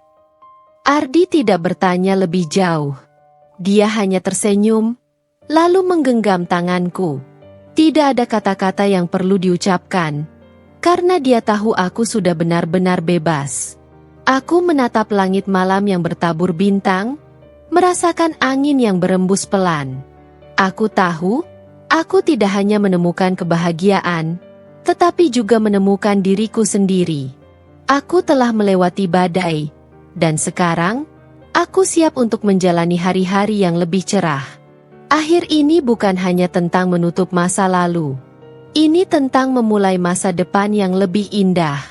A: Ardi tidak bertanya lebih jauh. Dia hanya tersenyum, lalu menggenggam tanganku. Tidak ada kata-kata yang perlu diucapkan, karena dia tahu aku sudah benar-benar bebas. Aku menatap langit malam yang bertabur bintang, merasakan angin yang berembus pelan. Aku tahu, aku tidak hanya menemukan kebahagiaan, tetapi juga menemukan diriku sendiri. Aku telah melewati badai, dan sekarang, aku siap untuk menjalani hari-hari yang lebih cerah. Akhir ini bukan hanya tentang menutup masa lalu. Ini tentang memulai masa depan yang lebih indah.